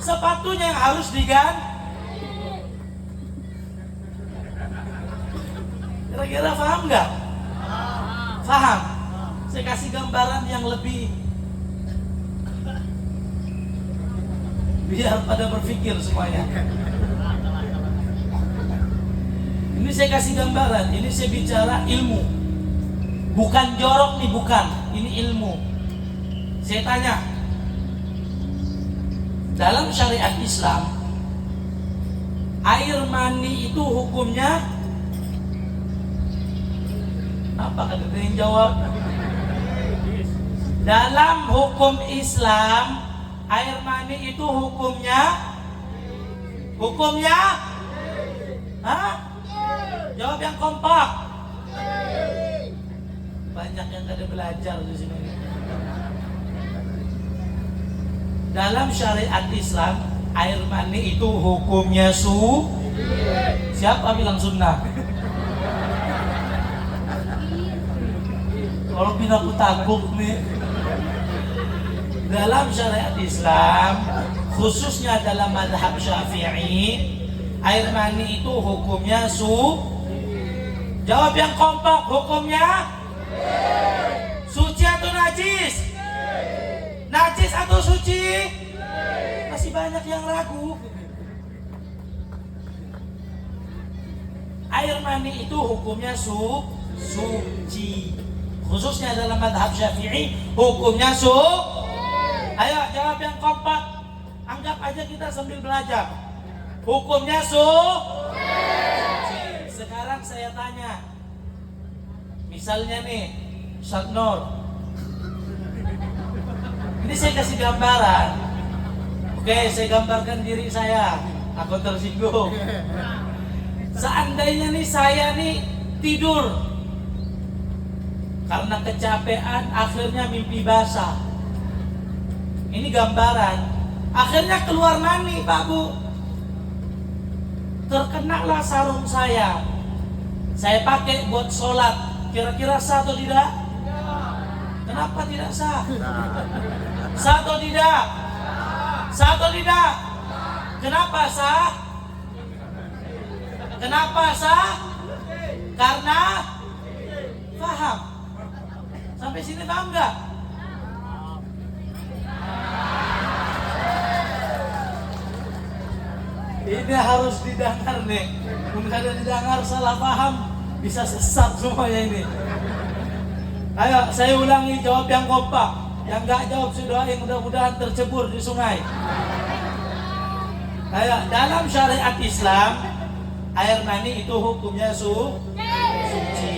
Sepatunya yang harus diganti. Kira-kira paham nggak? Paham? Saya kasih gambaran yang lebih biar pada berpikir semuanya. Ini saya kasih gambaran, ini saya bicara ilmu. Bukan jorok nih, bukan. Ini ilmu. Saya tanya, dalam syariat Islam, air mani itu hukumnya apa? Ada yang jawab? Dalam hukum Islam, air mani itu hukumnya? Hah? Jawab yang kompak. Banyak yang kada belajar di sini. Dalam syariat Islam, air mani itu hukumnya Siapa bilang sunnah? Kalau pindah aku takut nih. Dalam syariat Islam, khususnya dalam mazhab Syafi'i, air mani itu hukumnya Jawab yang kompak, hukumnya suci atau najis? Najis atau suci? Masih banyak yang ragu. Air mani itu hukumnya suci. Khususnya dalam mazhab Syafi'i, hukumnya Ayo jawab yang kompak. Anggap aja kita sambil belajar. Hukumnya suci. Sekarang saya tanya, misalnya nih, Ustaz Nur, ini saya kasih gambaran. Oke, saya gambarkan diri saya. Aku tersinggung. Seandainya nih saya nih tidur karena kecapean, akhirnya mimpi basah. Ini gambaran. Akhirnya keluar mani, Pak Bu. Terkenalah sarung saya. Saya pakai buat sholat. Kira-kira sah atau tidak? Kenapa tidak sah? Sah atau tidak? Sah atau tidak? Kenapa sah? Kenapa sah? Karena paham. Sampai sini paham nggak? Ini harus didengar nih. Kalau ada didengar salah paham, bisa sesat semuanya ini. Ayo, saya ulangi, jawab yang kompak. Yang nggak jawab sudah, yang mudah-mudahan tercebur di sungai. Ayo, dalam syariat Islam, air mani itu hukumnya suci.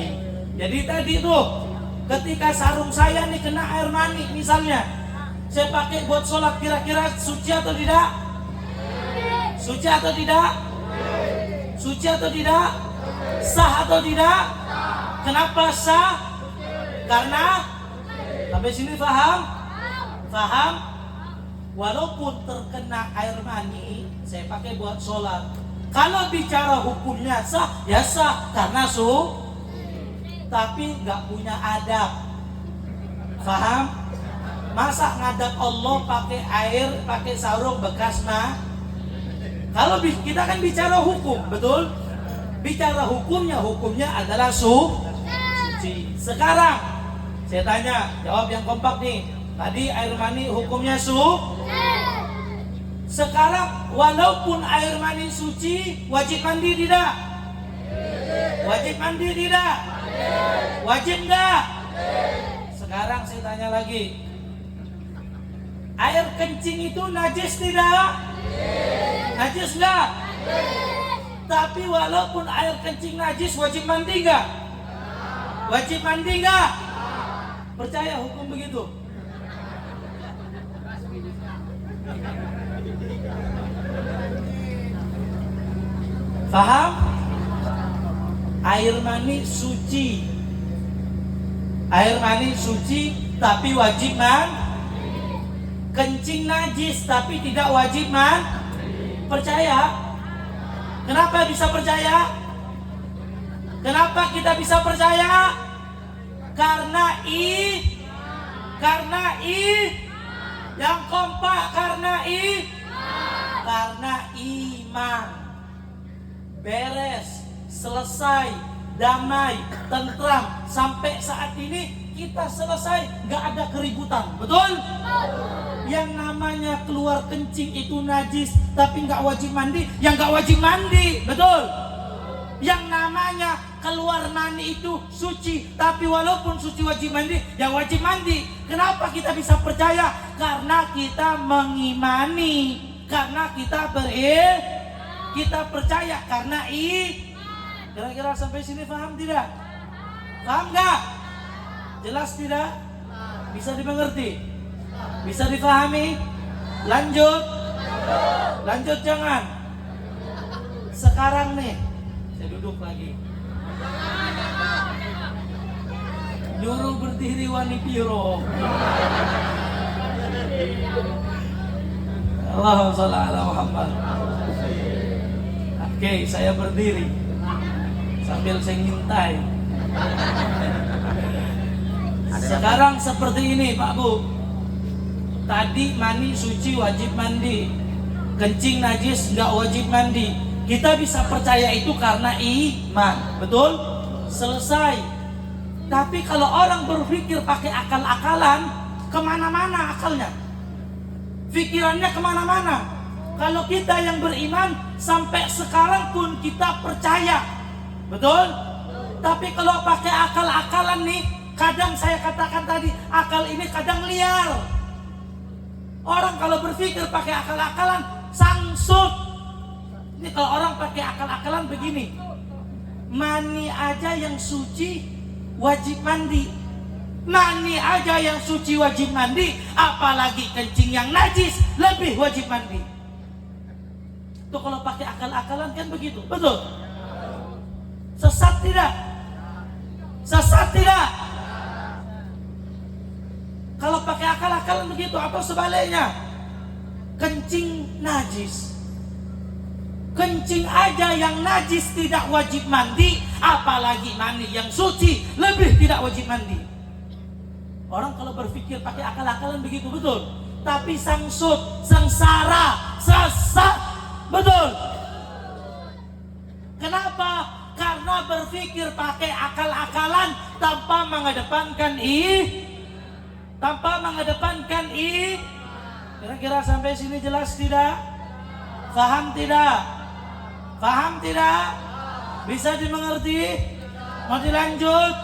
Jadi tadi tuh, ketika sarung saya nih kena air mani, misalnya, saya pakai buat sholat, kira-kira suci atau tidak? Suci atau tidak? Suci atau tidak? Sah atau tidak? Kenapa sah? Karena sampai sini paham? Paham? Walaupun terkena air mani, saya pakai buat sholat. Kalau bicara hukumnya sah, ya sah karena tapi nggak punya adab. Paham? Masa ngadap Allah pakai air, pakai sarung bekas Kalau kita kan bicara hukum, betul? Bicara hukumnya adalah suci. Sekarang saya tanya, jawab yang kompak nih. Tadi air mani hukumnya Sekarang walaupun air mani suci, wajib mandi tidak? Wajib mandi tidak? Wajib nggak? Sekarang saya tanya lagi, air kencing itu najis tidak? Najis nggak? Tapi walaupun air kencing najis, wajib mandi nggak? Wajib mandi nggak? Percaya hukum begitu? Faham? Air mani suci. Air mani suci tapi wajib mandi. Kencing najis tapi tidak wajib mandi. Percaya? Kenapa bisa percaya? Kenapa kita bisa percaya? Karena yang kompak, karena iman. Beres, selesai, damai, tentram. Sampai saat ini kita selesai, nggak ada keributan, betul? Yang namanya keluar kencing itu najis tapi nggak wajib mandi, yang nggak wajib mandi, betul? Yang namanya keluar mani itu suci, tapi walaupun suci wajib mandi, yang wajib mandi. Kenapa kita bisa percaya? Karena kita mengimani, karena kita kita percaya, karena Kira-kira sampai sini paham tidak? Paham nggak? Jelas tidak? Bisa dimengerti? Bisa difahami? Lanjut? Lanjut jangan? Sekarang nih, saya duduk lagi. Nyuruh berdiri wani piro. Allahumma shalli ala Muhammad. Oke, saya berdiri sambil saya ngintai. Sekarang seperti ini Pak Bu. Tadi mani suci wajib mandi, kencing najis nggak wajib mandi. Kita bisa percaya itu karena iman, betul? Selesai. Tapi kalau orang berpikir pakai akal-akalan, kemana-mana akalnya, pikirannya kemana-mana. Kalau kita yang beriman sampai sekarang pun kita percaya, betul? Tapi kalau pakai akal-akalan nih, kadang saya katakan tadi, akal ini kadang liar. Orang kalau berpikir pakai akal-akalan, sangsut. Ini kalau orang pakai akal-akalan begini, mani aja yang suci wajib mandi, mani aja yang suci wajib mandi, apalagi kencing yang najis lebih wajib mandi. Itu kalau pakai akal-akalan kan begitu, betul? Sesat tidak? Sesat tidak? Kalau pakai akal-akalan begitu, atau sebaliknya, kencing najis, kencing aja yang najis tidak wajib mandi, apalagi mani yang suci lebih tidak wajib mandi. Orang kalau berpikir pakai akal-akalan begitu, betul? Tapi sangsut, sengsara, sesat, betul? Kenapa? Karena berpikir pakai akal-akalan tanpa mengedepankan Kira-kira sampai sini jelas tidak? Paham tidak? Paham tidak? Bisa dimengerti? Mau dilanjut?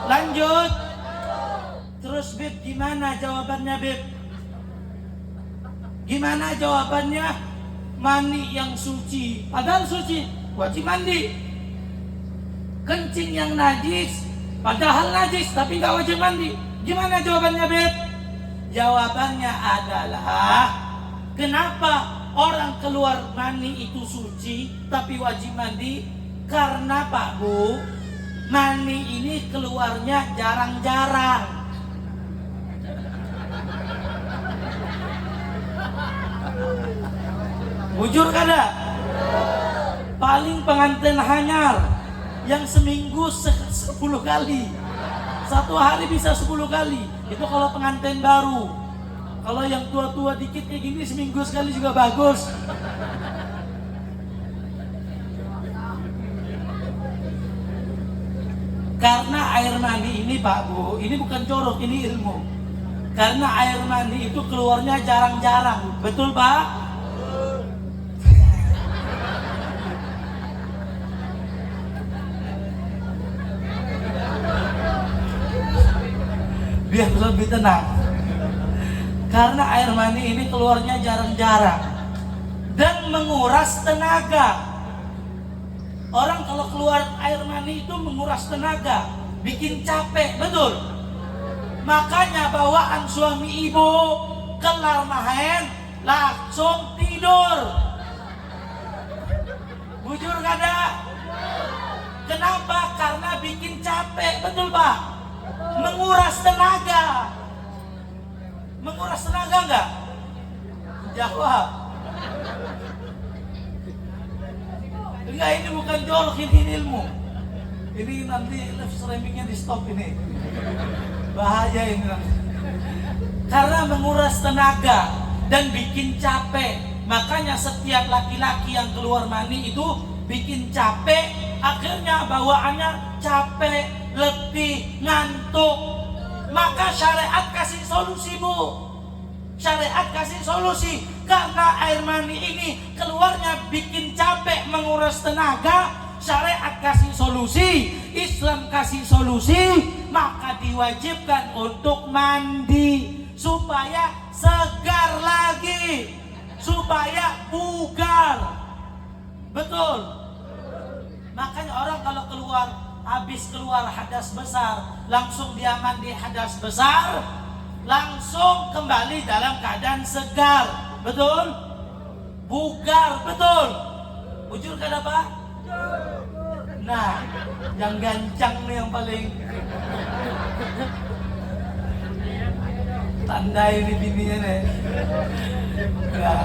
Lanjut. Terus Bib, gimana jawabannya Bib? Gimana jawabannya? Mani yang suci, padahal suci, wajib mandi. Kencing yang najis, padahal najis, tapi nggak wajib mandi. Gimana jawabannya Bib? Jawabannya adalah, kenapa orang keluar mani itu suci tapi wajib mandi? Karena Pak Bu, mani ini keluarnya jarang-jarang. Bujur kada? Paling pengantin hanyar yang seminggu 10 kali, satu hari bisa 10 kali. Itu kalau pengantin baru. Kalau yang tua-tua dikit kayak gini, seminggu sekali juga bagus. Karena air mani ini Pak Bu, ini bukan corok, ini ilmu. Karena air mani itu keluarnya jarang-jarang, betul Pak? biar lebih tenang. Karena air mani ini keluarnya jarang-jarang dan menguras tenaga. Orang kalau keluar air mani itu menguras tenaga, bikin capek, betul? Makanya bawaan suami ibu kelar main langsung tidur. Bujur kada? Kenapa? Karena bikin capek, betul Pak? Menguras tenaga. Menguras tenaga enggak? Jawab. Enggak, ini bukan jorok, ini ilmu. Ini nanti live streamingnya di stop ini. Bahaya ini nanti. Karena menguras tenaga dan bikin capek. Makanya setiap laki-laki yang keluar mani itu bikin capek, akhirnya bawaannya capek, letih, ngantuk. Maka syariat kasih solusi, Bu. Syariat kasih solusi. Karena air mani ini keluarnya bikin capek, menguras tenaga, syariat kasih solusi, Islam kasih solusi, maka diwajibkan untuk mandi supaya segar lagi, supaya bugar. Betul. Makanya orang kalau habis keluar hadas besar, langsung dia mandi hadas besar, langsung kembali dalam keadaan segar. Betul? Bugar, betul. Bujur kada Pak? Nah, yang gancang nih yang paling tanda ini bininya nih. Ya.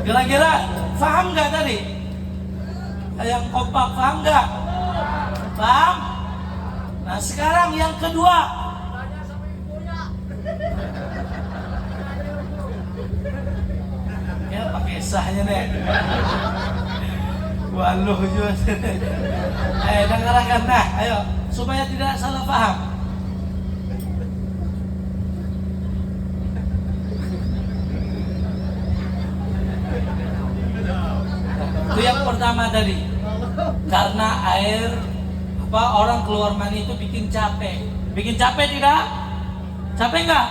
Kira-kira paham nggak tadi? Yang kompak paham nggak? Paham? Nah sekarang yang kedua. Ya pakai sahnya nih. Waluh juga. Ayo dengarkan nah, ayo supaya tidak salah paham. Itu yang pertama tadi. Karena air orang keluar mani itu bikin capek. Bikin capek tidak? Capek enggak?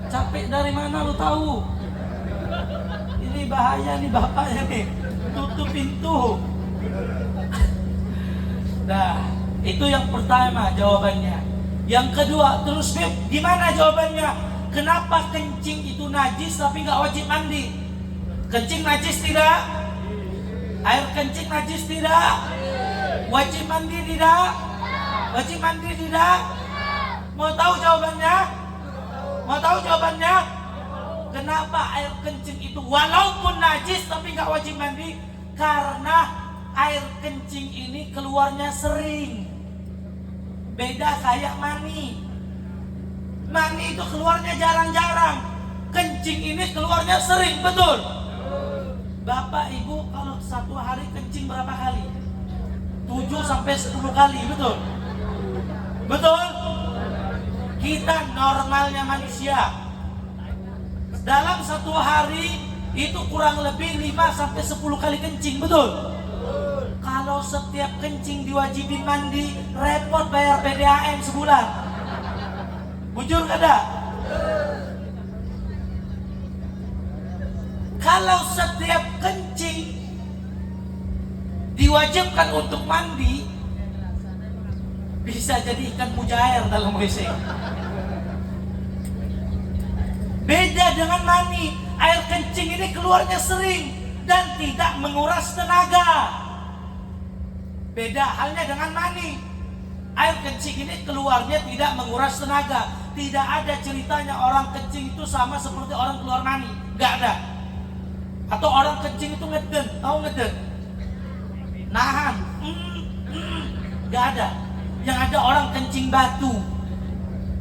Capek dari mana lu tahu? Ini bahaya nih bapaknya nih. Tutup pintu. Nah, itu yang pertama jawabannya. Yang kedua, terus Beb, gimana jawabannya? Kenapa kencing itu najis tapi nggak wajib mandi? Kencing najis tidak? Air kencing najis tidak? Wajib mandi tidak? Wajib mandi tidak? Mau tahu jawabannya? Mau tahu jawabannya? Kenapa air kencing itu walaupun najis tapi nggak wajib mandi? Karena air kencing ini keluarnya sering. Beda kayak mani. Mani itu keluarnya jarang-jarang. Kencing ini keluarnya sering, betul? Bapak Ibu kalau satu hari kencing berapa kali? 7 sampai 10 kali, betul? Betul? Kita normalnya manusia dalam satu hari itu kurang lebih 5 sampai 10 kali kencing, betul? Kalau setiap kencing diwajibin mandi, repot bayar PDAM sebulan. Bujur kada? Kalau setiap kencing diwajibkan untuk mandi, bisa jadi ikan mujair dalam WC. Beda dengan mani, air kencing ini keluarnya sering dan tidak menguras tenaga. Beda halnya dengan mani, air kencing ini keluarnya tidak menguras tenaga. Tidak ada ceritanya orang kencing itu sama seperti orang keluar mani, nggak ada. Atau orang kencing itu ngeden, tahu ngeden? Nahan, nggak ada. Yang ada orang kencing batu.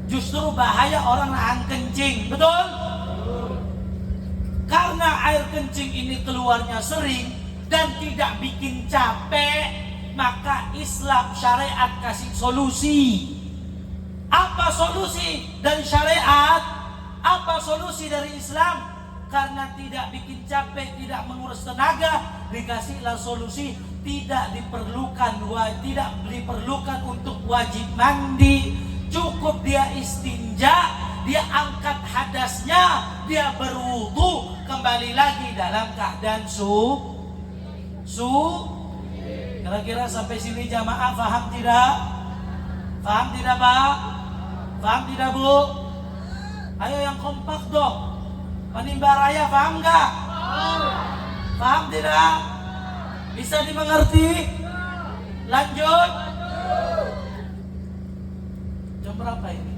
Justru bahaya orang nahan kencing, betul? Karena air kencing ini keluarnya sering dan tidak bikin capek, maka Islam syariat kasih solusi. Apa solusi dari syariat? Apa solusi dari Islam? Karena tidak bikin capek, tidak menguras tenaga, dikasihlah solusi tidak diperlukan untuk wajib mandi, Cukup dia istinja, dia angkat hadasnya, dia berwudu, kembali lagi dalam keadaan Kira-kira sampai sini jamaah paham tidak? Paham tidak Pak? Paham tidak Bu? Ayo yang kompak dong. Penimba raya paham nggak? Paham tidak? Bisa dimengerti? Lanjut. Jam berapa ini?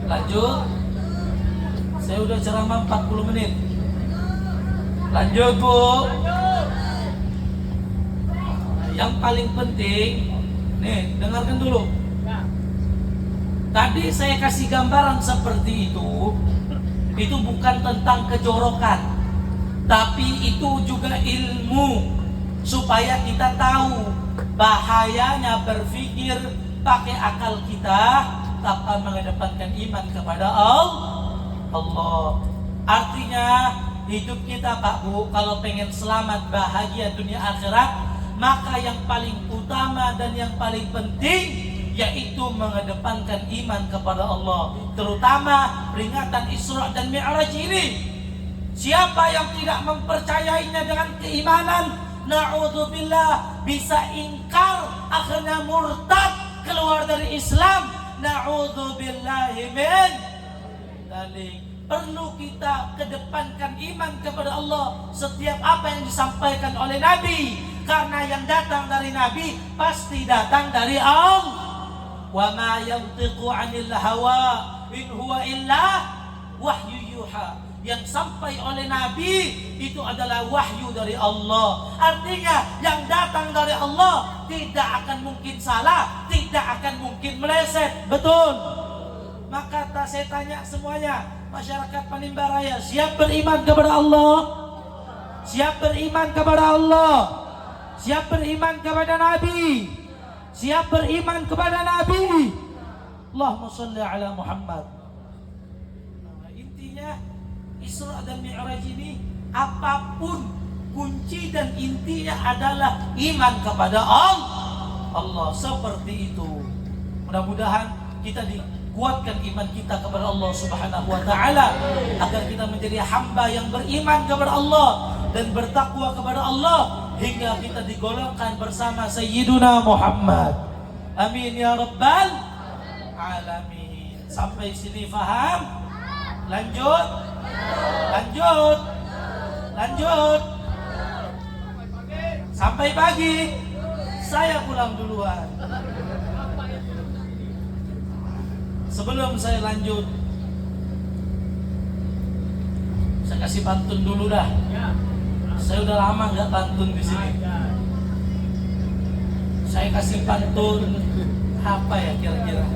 Lanjut. Saya udah ceramah 40 menit. Lanjut Bu. Yang paling penting, nih dengarkan dulu. Tadi saya kasih gambaran seperti itu bukan tentang kejorokan, tapi itu juga ilmu supaya kita tahu bahayanya berpikir pakai akal kita tanpa mengedepankan iman kepada Allah. Artinya hidup kita Pak Bu, kalau pengen selamat bahagia dunia akhirat, maka yang paling utama dan yang paling penting yaitu mengedepankan iman kepada Allah. Terutama peringatan Isra dan Mi'raj ini. Siapa yang tidak mempercayainya dengan keimanan, na'udzubillah, bisa ingkar, akhirnya murtad, keluar dari Islam. Na'udzubillahi min dzalik. Perlu kita kedepankan iman kepada Allah setiap apa yang disampaikan oleh Nabi, karena yang datang dari Nabi pasti datang dari Allah. Wa ma yantiqu 'anil hawa in huwa illa wahyu yuha. Yang sampai oleh Nabi itu adalah wahyu dari Allah. Artinya yang datang dari Allah tidak akan mungkin salah, tidak akan mungkin meleset. Betul? Maka saya tanya semuanya, masyarakat Panimba Raya, siap beriman kepada Allah? Siap beriman kepada Allah? Siap beriman kepada Nabi? Siap beriman kepada Nabi? Allahumma sholli ala Muhammad. Intinya Isra dan Mi'raj ini, apapun kunci dan intinya adalah iman kepada Allah. Seperti itu. Mudah-mudahan kita dikuatkan iman kita kepada Allah Subhanahu wa taala, agar kita menjadi hamba yang beriman kepada Allah dan bertakwa kepada Allah hingga kita digolongkan bersama Sayyiduna Muhammad. Amin ya rabbal alamin. Sampai sini faham? Lanjut. Sampai pagi. Saya pulang duluan. Sebelum saya lanjut, saya kasih pantun dulu dah. Saya udah lama nggak pantun di sini. Saya kasih pantun apa ya kira-kira?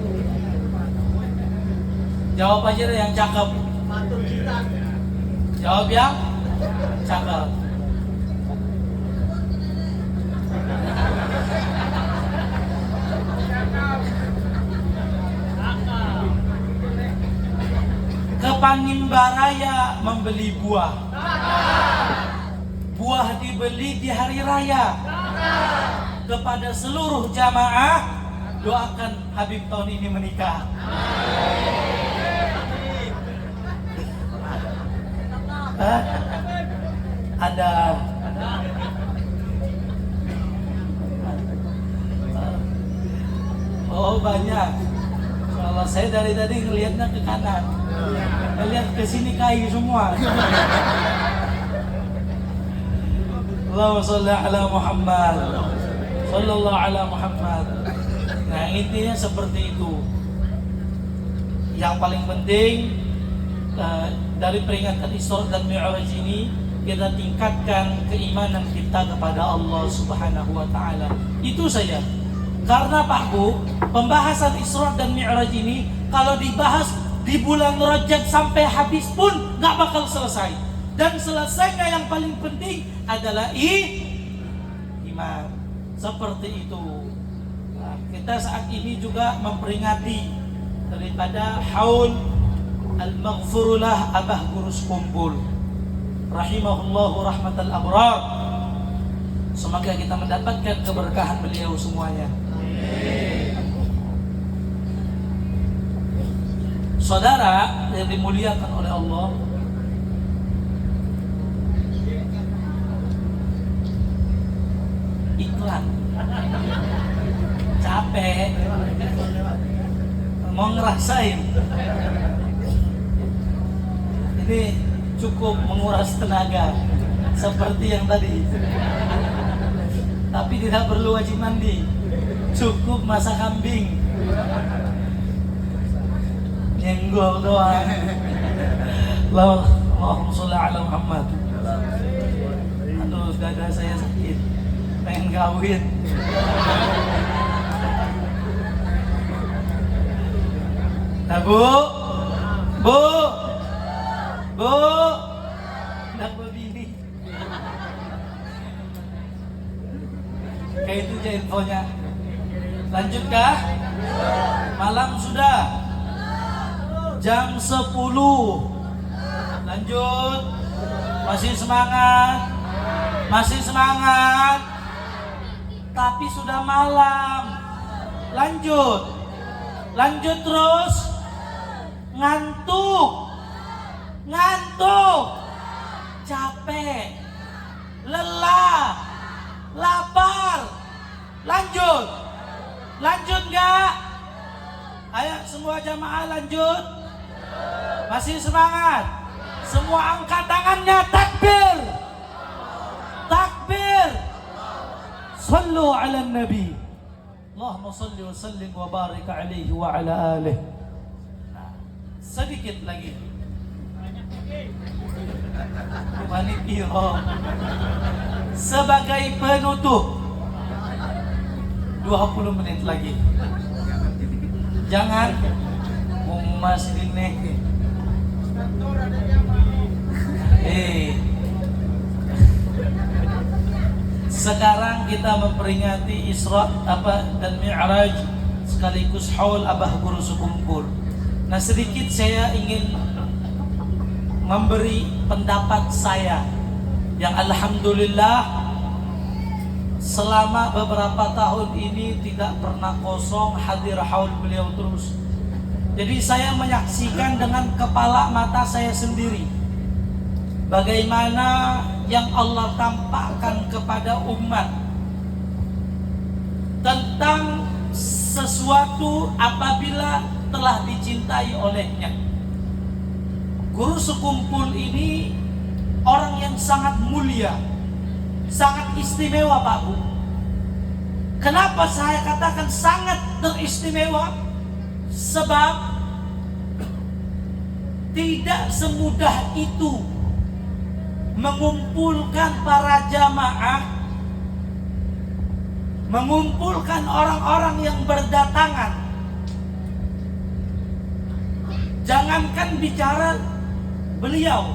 Jawab aja deh yang cakep. Jawab yang cakep. Ke Panimba Raya membeli buah. Buah dibeli di hari raya. Kepada seluruh jamaah, doakan Habib tahun ini menikah. Ada oh banyak. Kalau saya dari tadi ngelihatnya ke kanan, ngelihat ke sini kayu semua. Allahumma sholli ala Muhammad, sallallahu ala Muhammad. Nah intinya seperti itu. Yang paling penting dari peringatan Isra dan Mi'raj ini, kita tingkatkan keimanan kita kepada Allah Subhanahu wa taala. Itu saja. Karena Pak Bu, pembahasan Isra dan Mi'raj ini kalau dibahas di bulan Rajab sampai habis pun nggak bakal selesai. Dan selesainya yang paling penting adalah iman. Seperti itu. Nah, kita saat ini juga memperingati daripada haul al-maghfurullah Abah Gurus Kumpul rahimahullahu rahmatal abrar. Semoga kita mendapatkan keberkahan beliau semuanya. Saudara yang dimuliakan oleh Allah, iklan capek mau ngerasain ini cukup menguras tenaga seperti yang tadi, tapi tidak perlu wajib mandi, cukup masak kambing nyenggol doang. Allahumma sholli ala Muhammad. Aduh, dada saya sakit, pengen kawin. Nah, Bu, nak begini. Kayak itu aja infonya. Lanjutkah? Malam sudah. Jam 10. Lanjut. Masih semangat? Masih semangat? Tapi sudah malam. Lanjut. Lanjut terus. Ngantuk. Capek. Lelah. Lapar. Lanjut. Lanjut enggak? Ayo semua jamaah lanjut. Masih semangat? Semua angkat tangannya, takbir. Takbir. Sallu ala nabi. Allahumma salli wa sallim wa barik alaihi wa ala alihi. Nah, sedikit lagi. Panitia sebagai penutup 20 menit lagi. Jangan masih ini. Sekarang kita memperingati Isra dan Mi'raj sekaligus haul Abah Guru Sekumpul. Nah, sedikit saya ingin memberi pendapat saya yang alhamdulillah selama beberapa tahun ini tidak pernah kosong hadir haul beliau terus. Jadi saya menyaksikan dengan kepala mata saya sendiri bagaimana yang Allah tampakkan kepada umat tentang sesuatu apabila telah dicintai olehnya. Guru Sekumpul ini orang yang sangat mulia, sangat istimewa Pak Bu. Kenapa saya katakan sangat teristimewa? Sebab tidak semudah itu mengumpulkan para jamaah, mengumpulkan orang-orang yang berdatangan. Jangankan bicara beliau,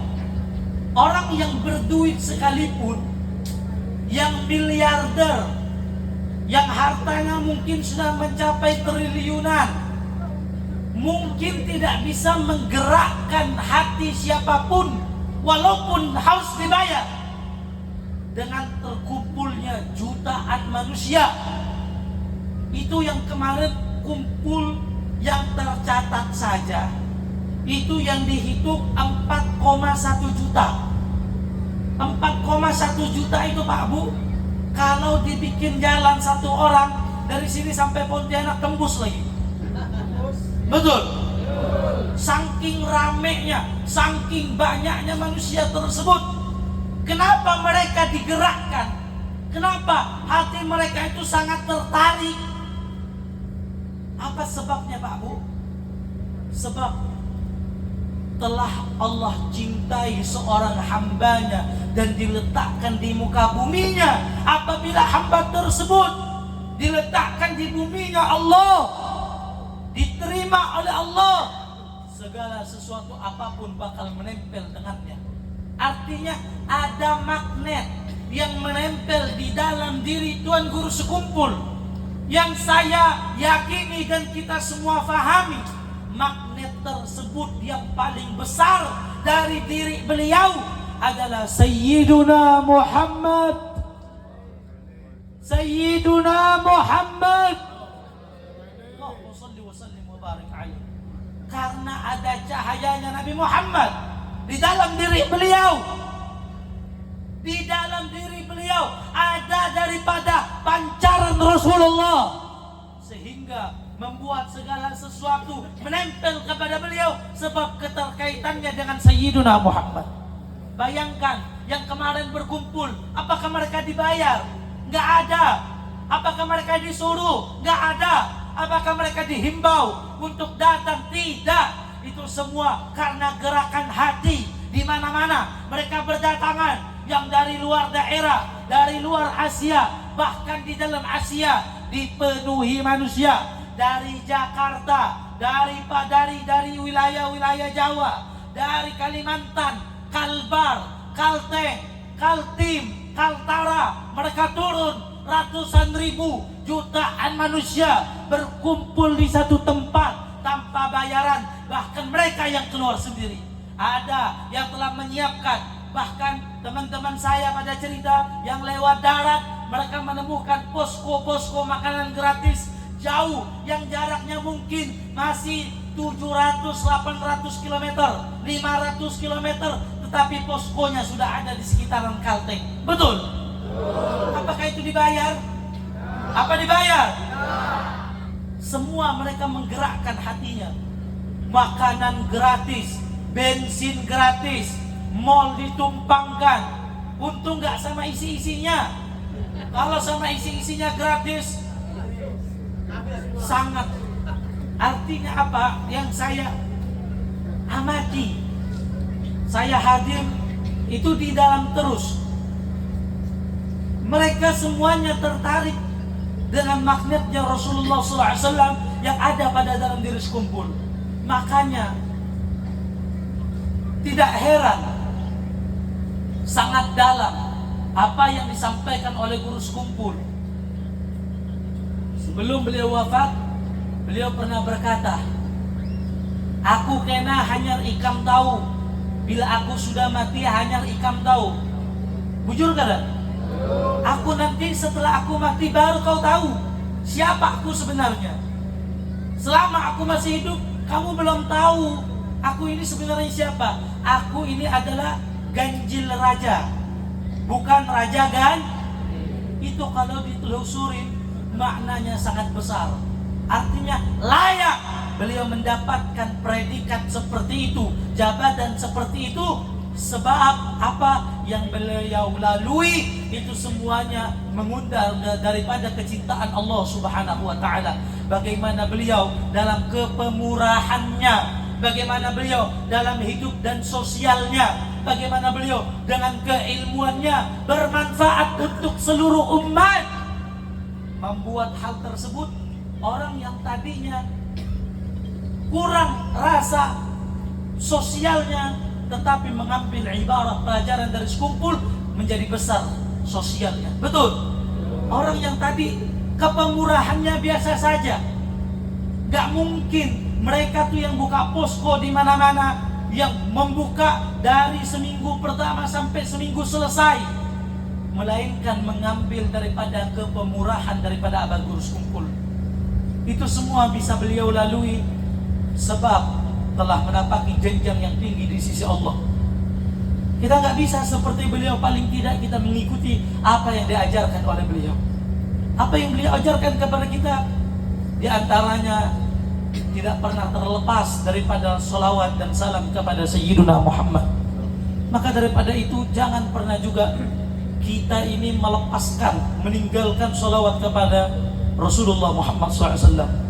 orang yang berduit sekalipun, yang miliarder, yang hartanya mungkin sudah mencapai triliunan, mungkin tidak bisa menggerakkan hati siapapun walaupun harus dibayar dengan terkumpulnya jutaan manusia. Itu yang kemarin kumpul yang tercatat saja itu yang dihitung 4,1 juta. 4,1 juta itu Pak Bu, kalau dibikin jalan satu orang dari sini sampai Pontianak tembus lagi. Betul? Saking ramenya, saking banyaknya manusia tersebut, kenapa mereka digerakkan? Kenapa hati mereka itu sangat tertarik? Apa sebabnya Pak Bu? Sebab telah Allah cintai seorang hambanya dan diletakkan di muka buminya. Apabila hamba tersebut diletakkan di buminya Allah, diterima oleh Allah, segala sesuatu apapun bakal menempel dengannya. Artinya ada magnet yang menempel di dalam diri Tuan Guru Sekumpul, yang saya yakini dan kita semua fahami. Magnet tersebut yang paling besar dari diri beliau adalah Sayyiduna Muhammad Sayyiduna Muhammad. Allahumma salli wa sallim wa barik alaihi. Karena ada cahayanya Nabi Muhammad di dalam diri beliau. Di dalam diri beliau ada daripada pancaran Rasulullah, sehingga membuat segala sesuatu menempel kepada beliau sebab keterkaitannya dengan Sayyiduna Muhammad. Bayangkan yang kemarin berkumpul, apakah mereka dibayar? Nggak ada. Apakah mereka disuruh? Nggak ada. Apakah mereka dihimbau untuk datang? Tidak. Itu semua karena gerakan hati. Di mana-mana mereka berdatangan. Yang dari luar daerah, dari luar Asia, bahkan di dalam Asia dipenuhi manusia. Dari Jakarta, dari wilayah-wilayah Jawa, dari Kalimantan, Kalbar, Kalteng, Kaltim, Kaltara, mereka turun ratusan ribu, jutaan manusia berkumpul di satu tempat tanpa bayaran, bahkan mereka yang keluar sendiri. Ada yang telah menyiapkan, bahkan teman-teman saya pada cerita yang lewat darat, mereka menemukan posko-posko makanan gratis jauh yang jaraknya mungkin masih 700-800 km, 500 km, tetapi poskonya sudah ada di sekitaran Kalteng. Betul? Apakah itu dibayar? Apa dibayar? Semua mereka menggerakkan hatinya. Makanan gratis, bensin gratis, mal ditumpangkan. Untung gak sama isi-isinya. Kalau sama isi-isinya gratis, sangat. Artinya apa? Yang saya amati, saya hadir itu di dalam terus. Mereka semuanya tertarik dengan magnetnya Rasulullah SAW yang ada pada dalam diri sekumpul. Makanya tidak heran, sangat dalam apa yang disampaikan oleh guru sekumpul. Sebelum beliau wafat, beliau pernah berkata, aku kena hanyar ikam tahu, bila aku sudah mati hanyar ikam tahu. Bujur kada? Aku nanti setelah aku mati baru kau tahu siapa aku sebenarnya. Selama aku masih hidup, kamu belum tahu aku ini sebenarnya siapa. Aku ini adalah ganjil raja, bukan raja itu kalau ditelusurin maknanya sangat besar. Artinya layak beliau mendapatkan predikat seperti itu, jabatan seperti itu. Sebab apa yang beliau lalui itu semuanya mengundang daripada kecintaan Allah Subhanahu wa taala. Bagaimana beliau dalam kepemurahannya, bagaimana beliau dalam hidup dan sosialnya, bagaimana beliau dengan keilmuannya bermanfaat untuk seluruh umat. Membuat hal tersebut orang yang tadinya kurang rasa sosialnya, tetapi mengambil ibarat pelajaran dari sekumpul menjadi besar sosialnya. Betul? Orang yang tadi kepemurahannya biasa saja, gak mungkin mereka tuh yang buka posko di mana-mana, yang membuka dari seminggu pertama sampai seminggu selesai, melainkan mengambil daripada kepemurahan daripada abad guru sekumpul. Itu semua bisa beliau lalui sebab telah menapaki jenjang yang tinggi di sisi Allah. Kita nggak bisa seperti beliau, paling tidak kita mengikuti apa yang diajarkan oleh beliau. Apa yang beliau ajarkan kepada kita, di antaranya tidak pernah terlepas daripada salawat dan salam kepada Sayyiduna Muhammad. Maka daripada itu jangan pernah juga kita ini melepaskan, meninggalkan salawat kepada Rasulullah Muhammad SAW.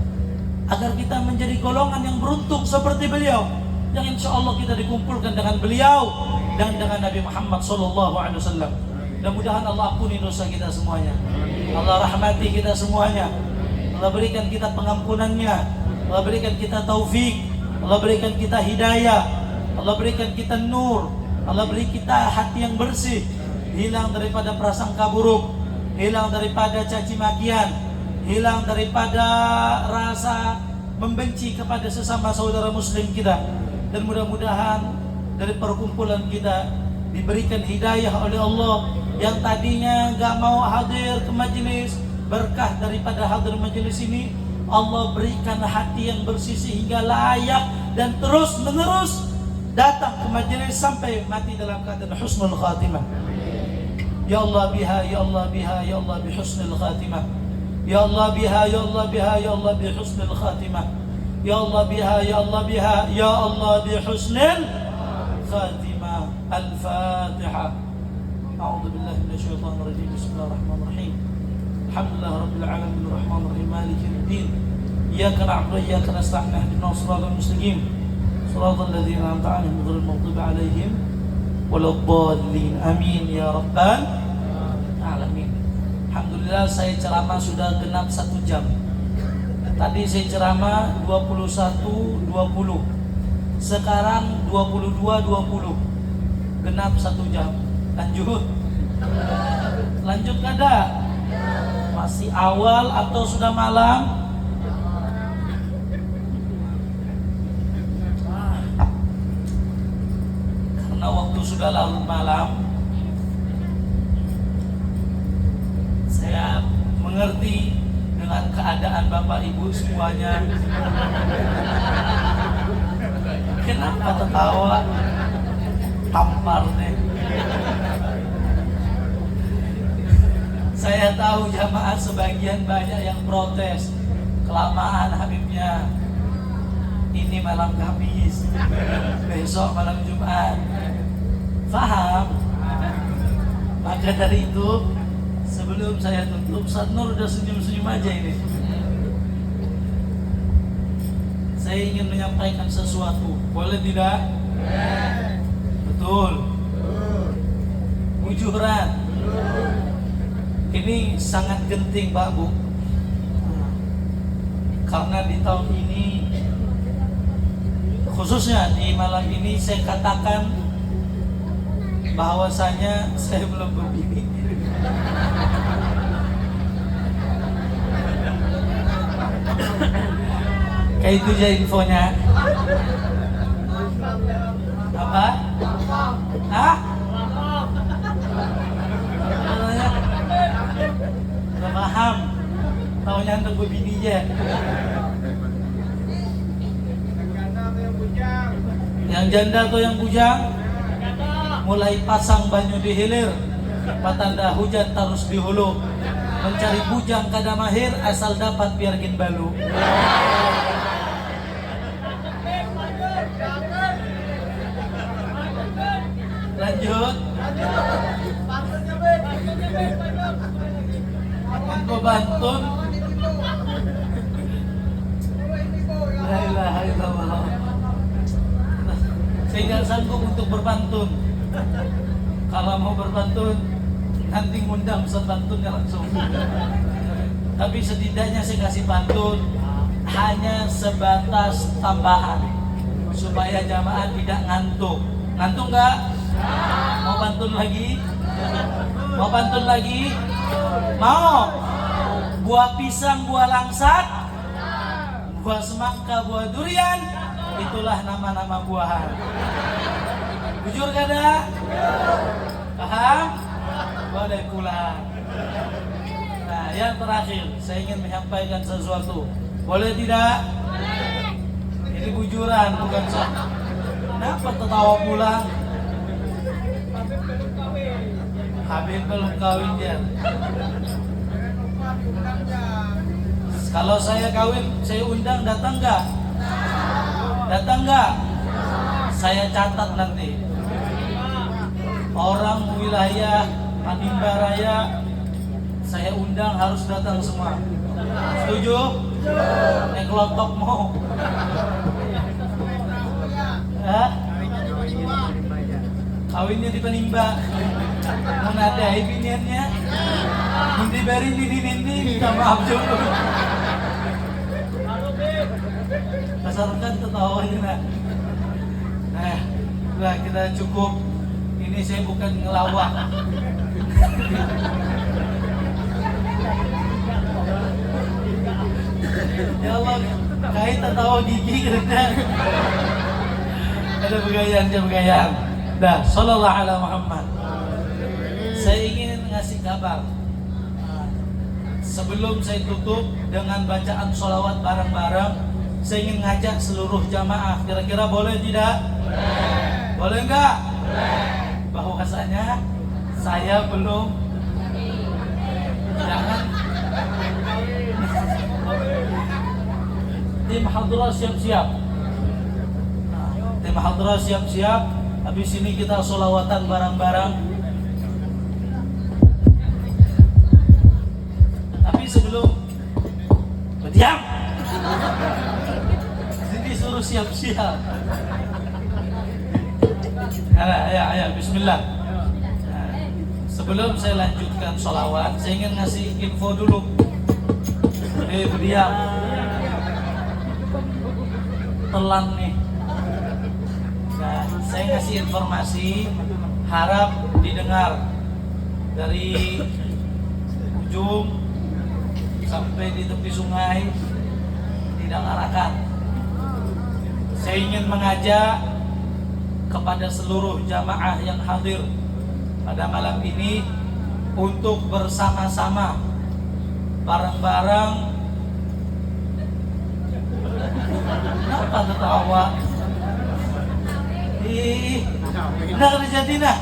Agar kita menjadi golongan yang beruntung seperti beliau, yang insya Allah kita dikumpulkan dengan beliau dan dengan Nabi Muhammad SAW. Mudah-mudahan Allah ampuni dosa kita semuanya, Allah rahmati kita semuanya, Allah berikan kita pengampunannya, Allah berikan kita taufik, Allah berikan kita hidayah, Allah berikan kita nur, Allah beri kita hati yang bersih, hilang daripada prasangka buruk, hilang daripada caci makian, hilang daripada rasa membenci kepada sesama saudara muslim kita. Dan mudah-mudahan dari perkumpulan kita diberikan hidayah oleh Allah yang tadinya gak mau hadir ke majelis, berkah daripada hadir majelis ini Allah berikan hati yang bersih sehingga layak dan terus menerus datang ke majelis sampai mati dalam keadaan husnul khatimah. Ya Allah biha, ya Allah biha, ya Allah bi husnul khatimah. Ya Allah biha, ya Allah biha, ya Allah bi husnul khatimah. Ya Allah biha, ya Allah biha, ya Allah bi husnul khatimah. Al-Fatihah. A'udzu billahi minasy syaithanir rajim. Bismillahirrahmanirrahim. Alhamdulillah rabbil alamin arrahmanir rahim maliki yaumiddin. Iyyaka na'budu wa iyyaka nasta'in ihdinas siratal mustaqim. Siratal ladzina an'amta 'alaihim ghairil maghdubi 'alaihim waladdallin. Amin ya rabbal alamin. Alhamdulillah saya ceramah sudah genap 1 jam. Tadi saya ceramah 21.20. Sekarang 22.20. Genap 1 jam. Lanjut kada? Masih awal atau sudah malam? Karena waktu sudah larut malam, saya mengerti dengan keadaan Bapak Ibu semuanya. Kenapa tertawa? Tampar deh. Saya tahu jamaah sebagian banyak yang protes, kelamaan Habibnya. Ini malam Kamis, besok malam Jumat. Faham? Maka dari itu, sebelum saya tutup, Ustaz Nur udah senyum-senyum aja ini. Saya ingin menyampaikan sesuatu, boleh tidak? Betul. Bujuran. Ini sangat genting Pak Bu. Karena di tahun ini, khususnya di malam ini, saya katakan bahwasanya saya belum berbini. Kayak itu aja infonya. Apa? Hah? Gak paham. Taunya untuk berbini aja. Yang janda atau yang bujang? Mulai pasang banyu di hilir, patanda hujan terus di hulu. Mencari bujang kada mahir, asal dapat biarkin balu. Lanjut. Engkau bantun. La ilaha illallah. Saya nggak sanggup untuk berpantun. Kalau mau berpantun, nanti ngundang sepantunnya langsung. Tapi setidaknya saya kasih pantun hanya sebatas tambahan supaya jamaah tidak ngantuk. Ngantuk nggak? Mau pantun lagi? Mau pantun lagi? Mau? Buah pisang, buah langsat, buah semangka, buah durian, itulah nama-nama buahan. Jujur kada? Paham? Boleh pulang. Nah, yang terakhir, saya ingin menyampaikan sesuatu. Boleh tidak? Ini bujuran, bukan sok. Kenapa tertawa pulang? Habib belum kawin dia. Kalau saya kawin, saya undang, datang nggak? Datang nggak? Saya catat nanti. Orang wilayah Panimba Raya saya undang harus datang semua. Setuju? Yang kelompok mau. Hah? Kawinnya di Panimba. Mau nadai biniannya. Hindi beri ini minta maaf dulu. Pasarkan tertawanya nak. Nah, udah kita cukup. Ini saya bukan ngelawak. Ya Allah, kait tertawa gigi kena. Ada begayaan. Dah, sallallahu ala Muhammad. Saya ingin kabar. Sebelum saya tutup dengan bacaan sholawat bareng-bareng, saya ingin ngajak seluruh jamaah. Kira-kira boleh tidak? Boleh enggak? Bahwasanya saya belum. Jangan. Tim Hadrah siap-siap. Tim Hadrah siap-siap. Habis ini kita sholawatan bareng-bareng. Tapi sebelum berdiam, disuruh siap-siap. Ya, bismillah. Sebelum saya lanjutkan sholawat, saya ingin ngasih info dulu. Berdiam. Telan nih. Nah, saya ngasih informasi, harap didengar dari ujung sampai di tepi sungai, tidak ngarahkan. Saya ingin mengajak kepada seluruh jamaah yang hadir pada malam ini untuk bersama-sama bareng-bareng. Kenapa tertawa? Udah terjadi dah,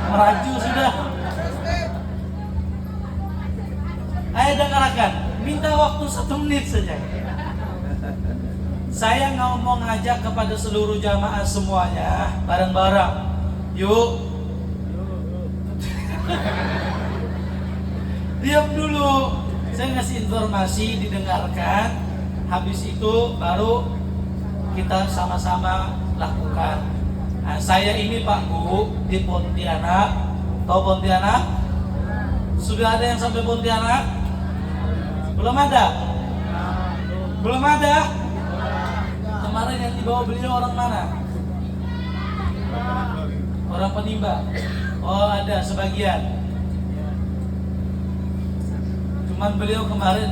meraju sudah. Ayo dengarkan, minta waktu 1 menit saja. Saya mau ngajak kepada seluruh jamaah semuanya bareng-bareng. Yuk. Diam dulu. Saya ngasih informasi, didengarkan. Habis itu baru kita sama-sama lakukan. Nah, saya ini Pak Guru di Pontianak. Tahu Pontianak? Sudah ada yang sampai Pontianak? Belum ada? Belum ada? Kemarin yang dibawa beliau orang mana? Orang Penimba. Oh, ada sebagian. Cuman beliau kemarin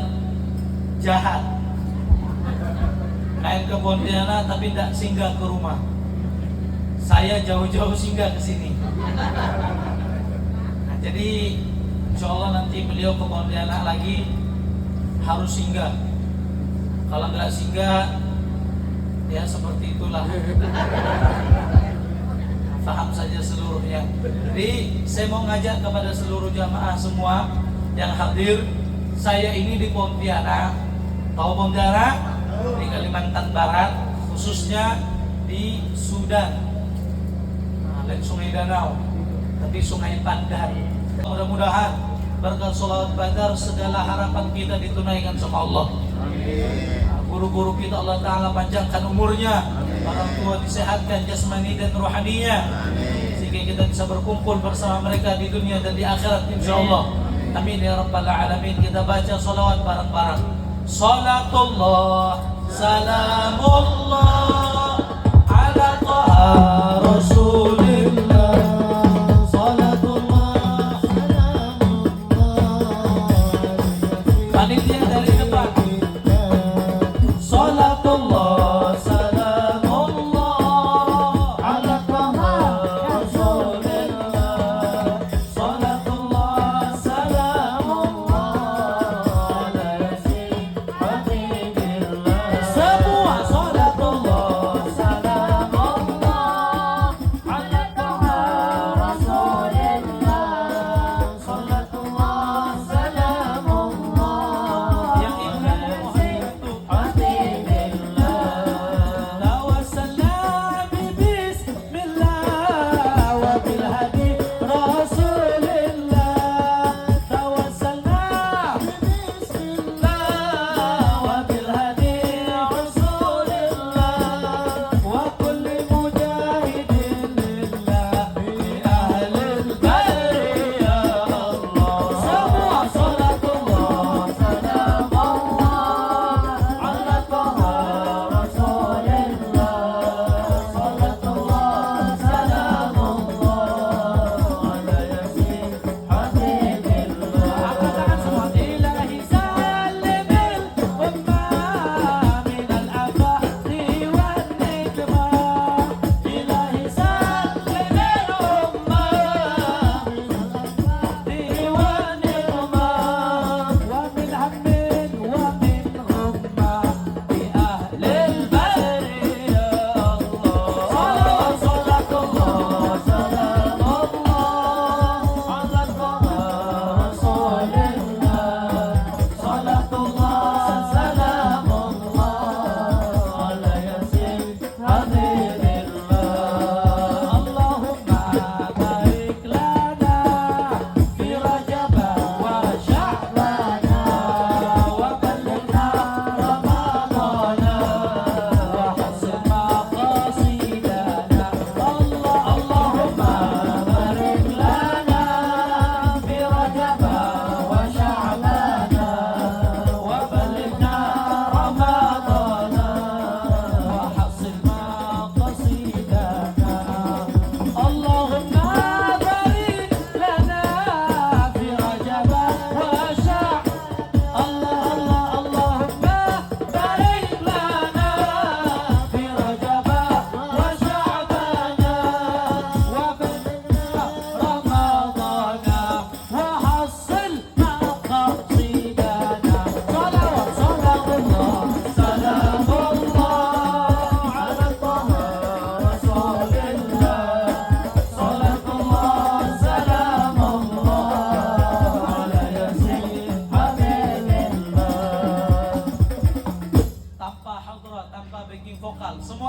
jahat. Main ke Pontianak tapi tidak singgah ke rumah. Saya jauh-jauh singgah ke sini. Nah, jadi insya Allah nanti beliau ke Pontianak lagi harus singgah. Kalau nggak singgah, ya seperti itulah. Paham saja seluruhnya. Jadi saya mau ngajak kepada seluruh jamaah semua yang hadir. Saya ini di Pontianak. Tahu Pontianak? Di Kalimantan Barat, khususnya di Sudan. Dan Sungai Danau, tapi Sungai Pandan. Mudah-mudahan berkat sholawat badar segala harapan kita ditunaikan sama Allah. Guru-guru kita Allah Ta'ala panjangkan umurnya, orang tua disehatkan jasmani dan rohaninya, sehingga kita bisa berkumpul bersama mereka di dunia dan di akhirat insyaallah. Amin ya rabbal alamin. Kita baca sholawat bareng-bareng. Salatullah salamullah ala taha rasulillah. Salatullah salamullah. Panitia dari depan. Salatullah salamullah ala taha rasulillah. Salatullah salamullah ala yasin habibillah. Semua salatullah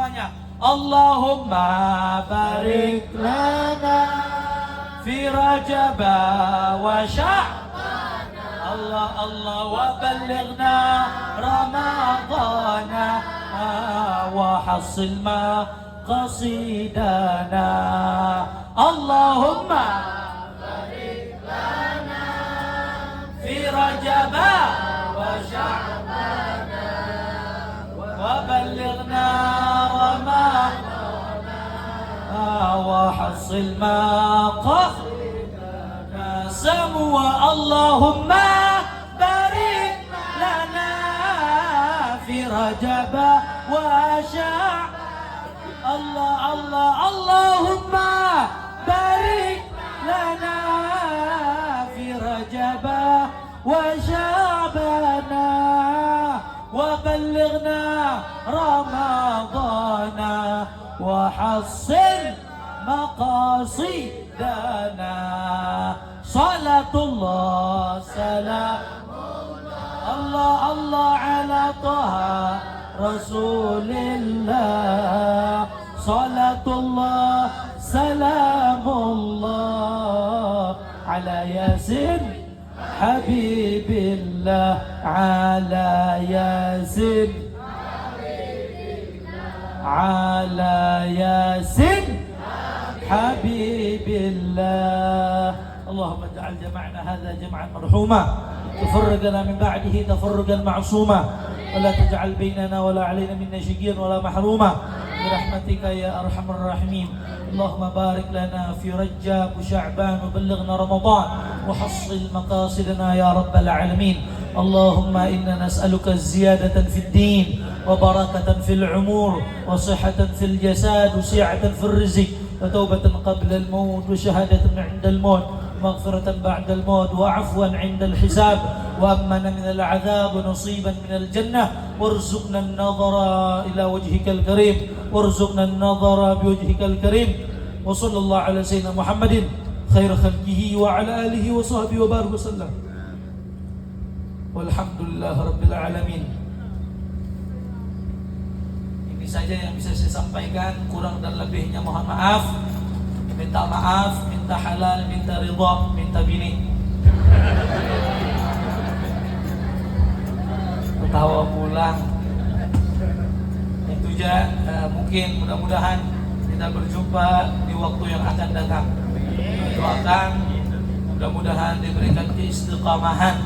semuanya. Allahumma barik lana fi Rajab wa Sya'ban, Allah Allah wa ballighna Ramadhan wa hassil ma qasidana. Allahumma barik lana fi Rajab wa Sya'ban wa ballighna Ramadhan wa hassil ma qasidana. Semua Allahumma barik lana fi Rajab wa Sya'ban, Allah Allah Allahumma barik lana fi Rajab wa Sya'ban wa ballighna Ramadhan wa hassil maqasidana. Salatullah salam Allah Allah ala Taha Rasulillah. Salatullah salamullah ala Yasin Habibillah, ala Yasin ala Yasin Habibillah. اللهم اجعل جمعنا هذا جمعا مرحوما، تفرقنا من بعده تفرقا معصوما، ولا تجعل بيننا ولا علينا منا شقيا ولا محروما برحمتك يا ارحم الراحمين. اللهم بارك لنا في رجب وشعبان وبلغنا رمضان وحصل مقاصدنا يا رب العالمين. اللهم إنا نسألك الزيادة في الدين وبركة في العمور وصحة في الجسد وسعة في الرزق وتوبة قبل الموت وشهادة عند الموت مغفرة بعد الموت وعفوا عند الحساب وأمنا من العذاب ونصيبا من الجنة وارزقنا النظر إلى وجهك الكريم وارزقنا النظر بوجهك الكريم. وصلى الله على سيدنا محمد خير خلقه وعلى آله وصحبه وبارك وسلم. Walhamdulillah Rabbil Alamin. Ini saja yang bisa saya sampaikan, kurang dan lebihnya mohon maaf. Minta maaf, minta halal, minta ridha, minta bini. Ketawa pulang. Itu aja, mungkin mudah-mudahan kita berjumpa di waktu yang akan datang. Doakan mudah-mudahan diberikan keistiqamahan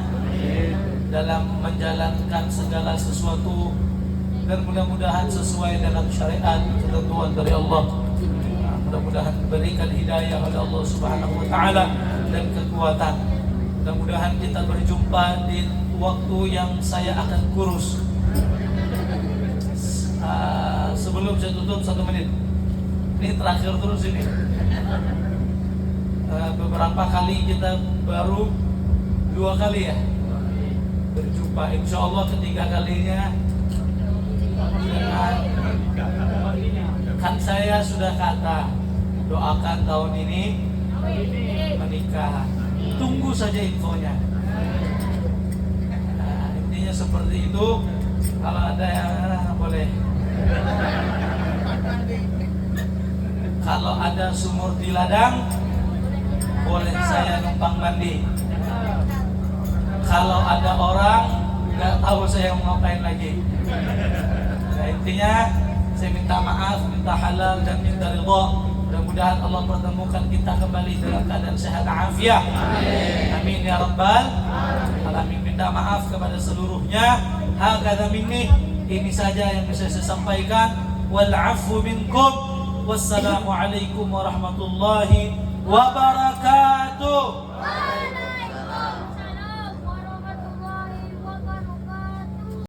dalam menjalankan segala sesuatu dan mudah-mudahan sesuai dengan syariat ketentuan dari Allah. Mudah-mudahan diberikan hidayah oleh Allah Subhanahu wa taala dan kekuatan. Mudah-mudahan kita berjumpa di waktu yang saya akan kurus. Sebelum saya tutup 1 menit. Ini terakhir terus ini. Beberapa kali kita baru 2 kali ya berjumpa. Insya Allah ketiga kalinya kan saya sudah kata doakan tahun ini menikah. Tunggu saja infonya. Intinya seperti itu. Kalau ada yang boleh. Kalau ada sumur di ladang, boleh saya numpang mandi. Kalau ada orang, nggak tahu saya mau ngapain lagi. Nah, intinya saya minta maaf, minta halal dan minta ridha. Mudah-mudahan Allah pertemukan kita kembali dalam keadaan sehat afiat. Amin ya rabbal alamin. Minta maaf kepada seluruhnya. Hakadha minni. Ini saja yang bisa saya sampaikan. Wal 'afwu minkum. Wassalamualaikum warahmatullahi wabarakatuh.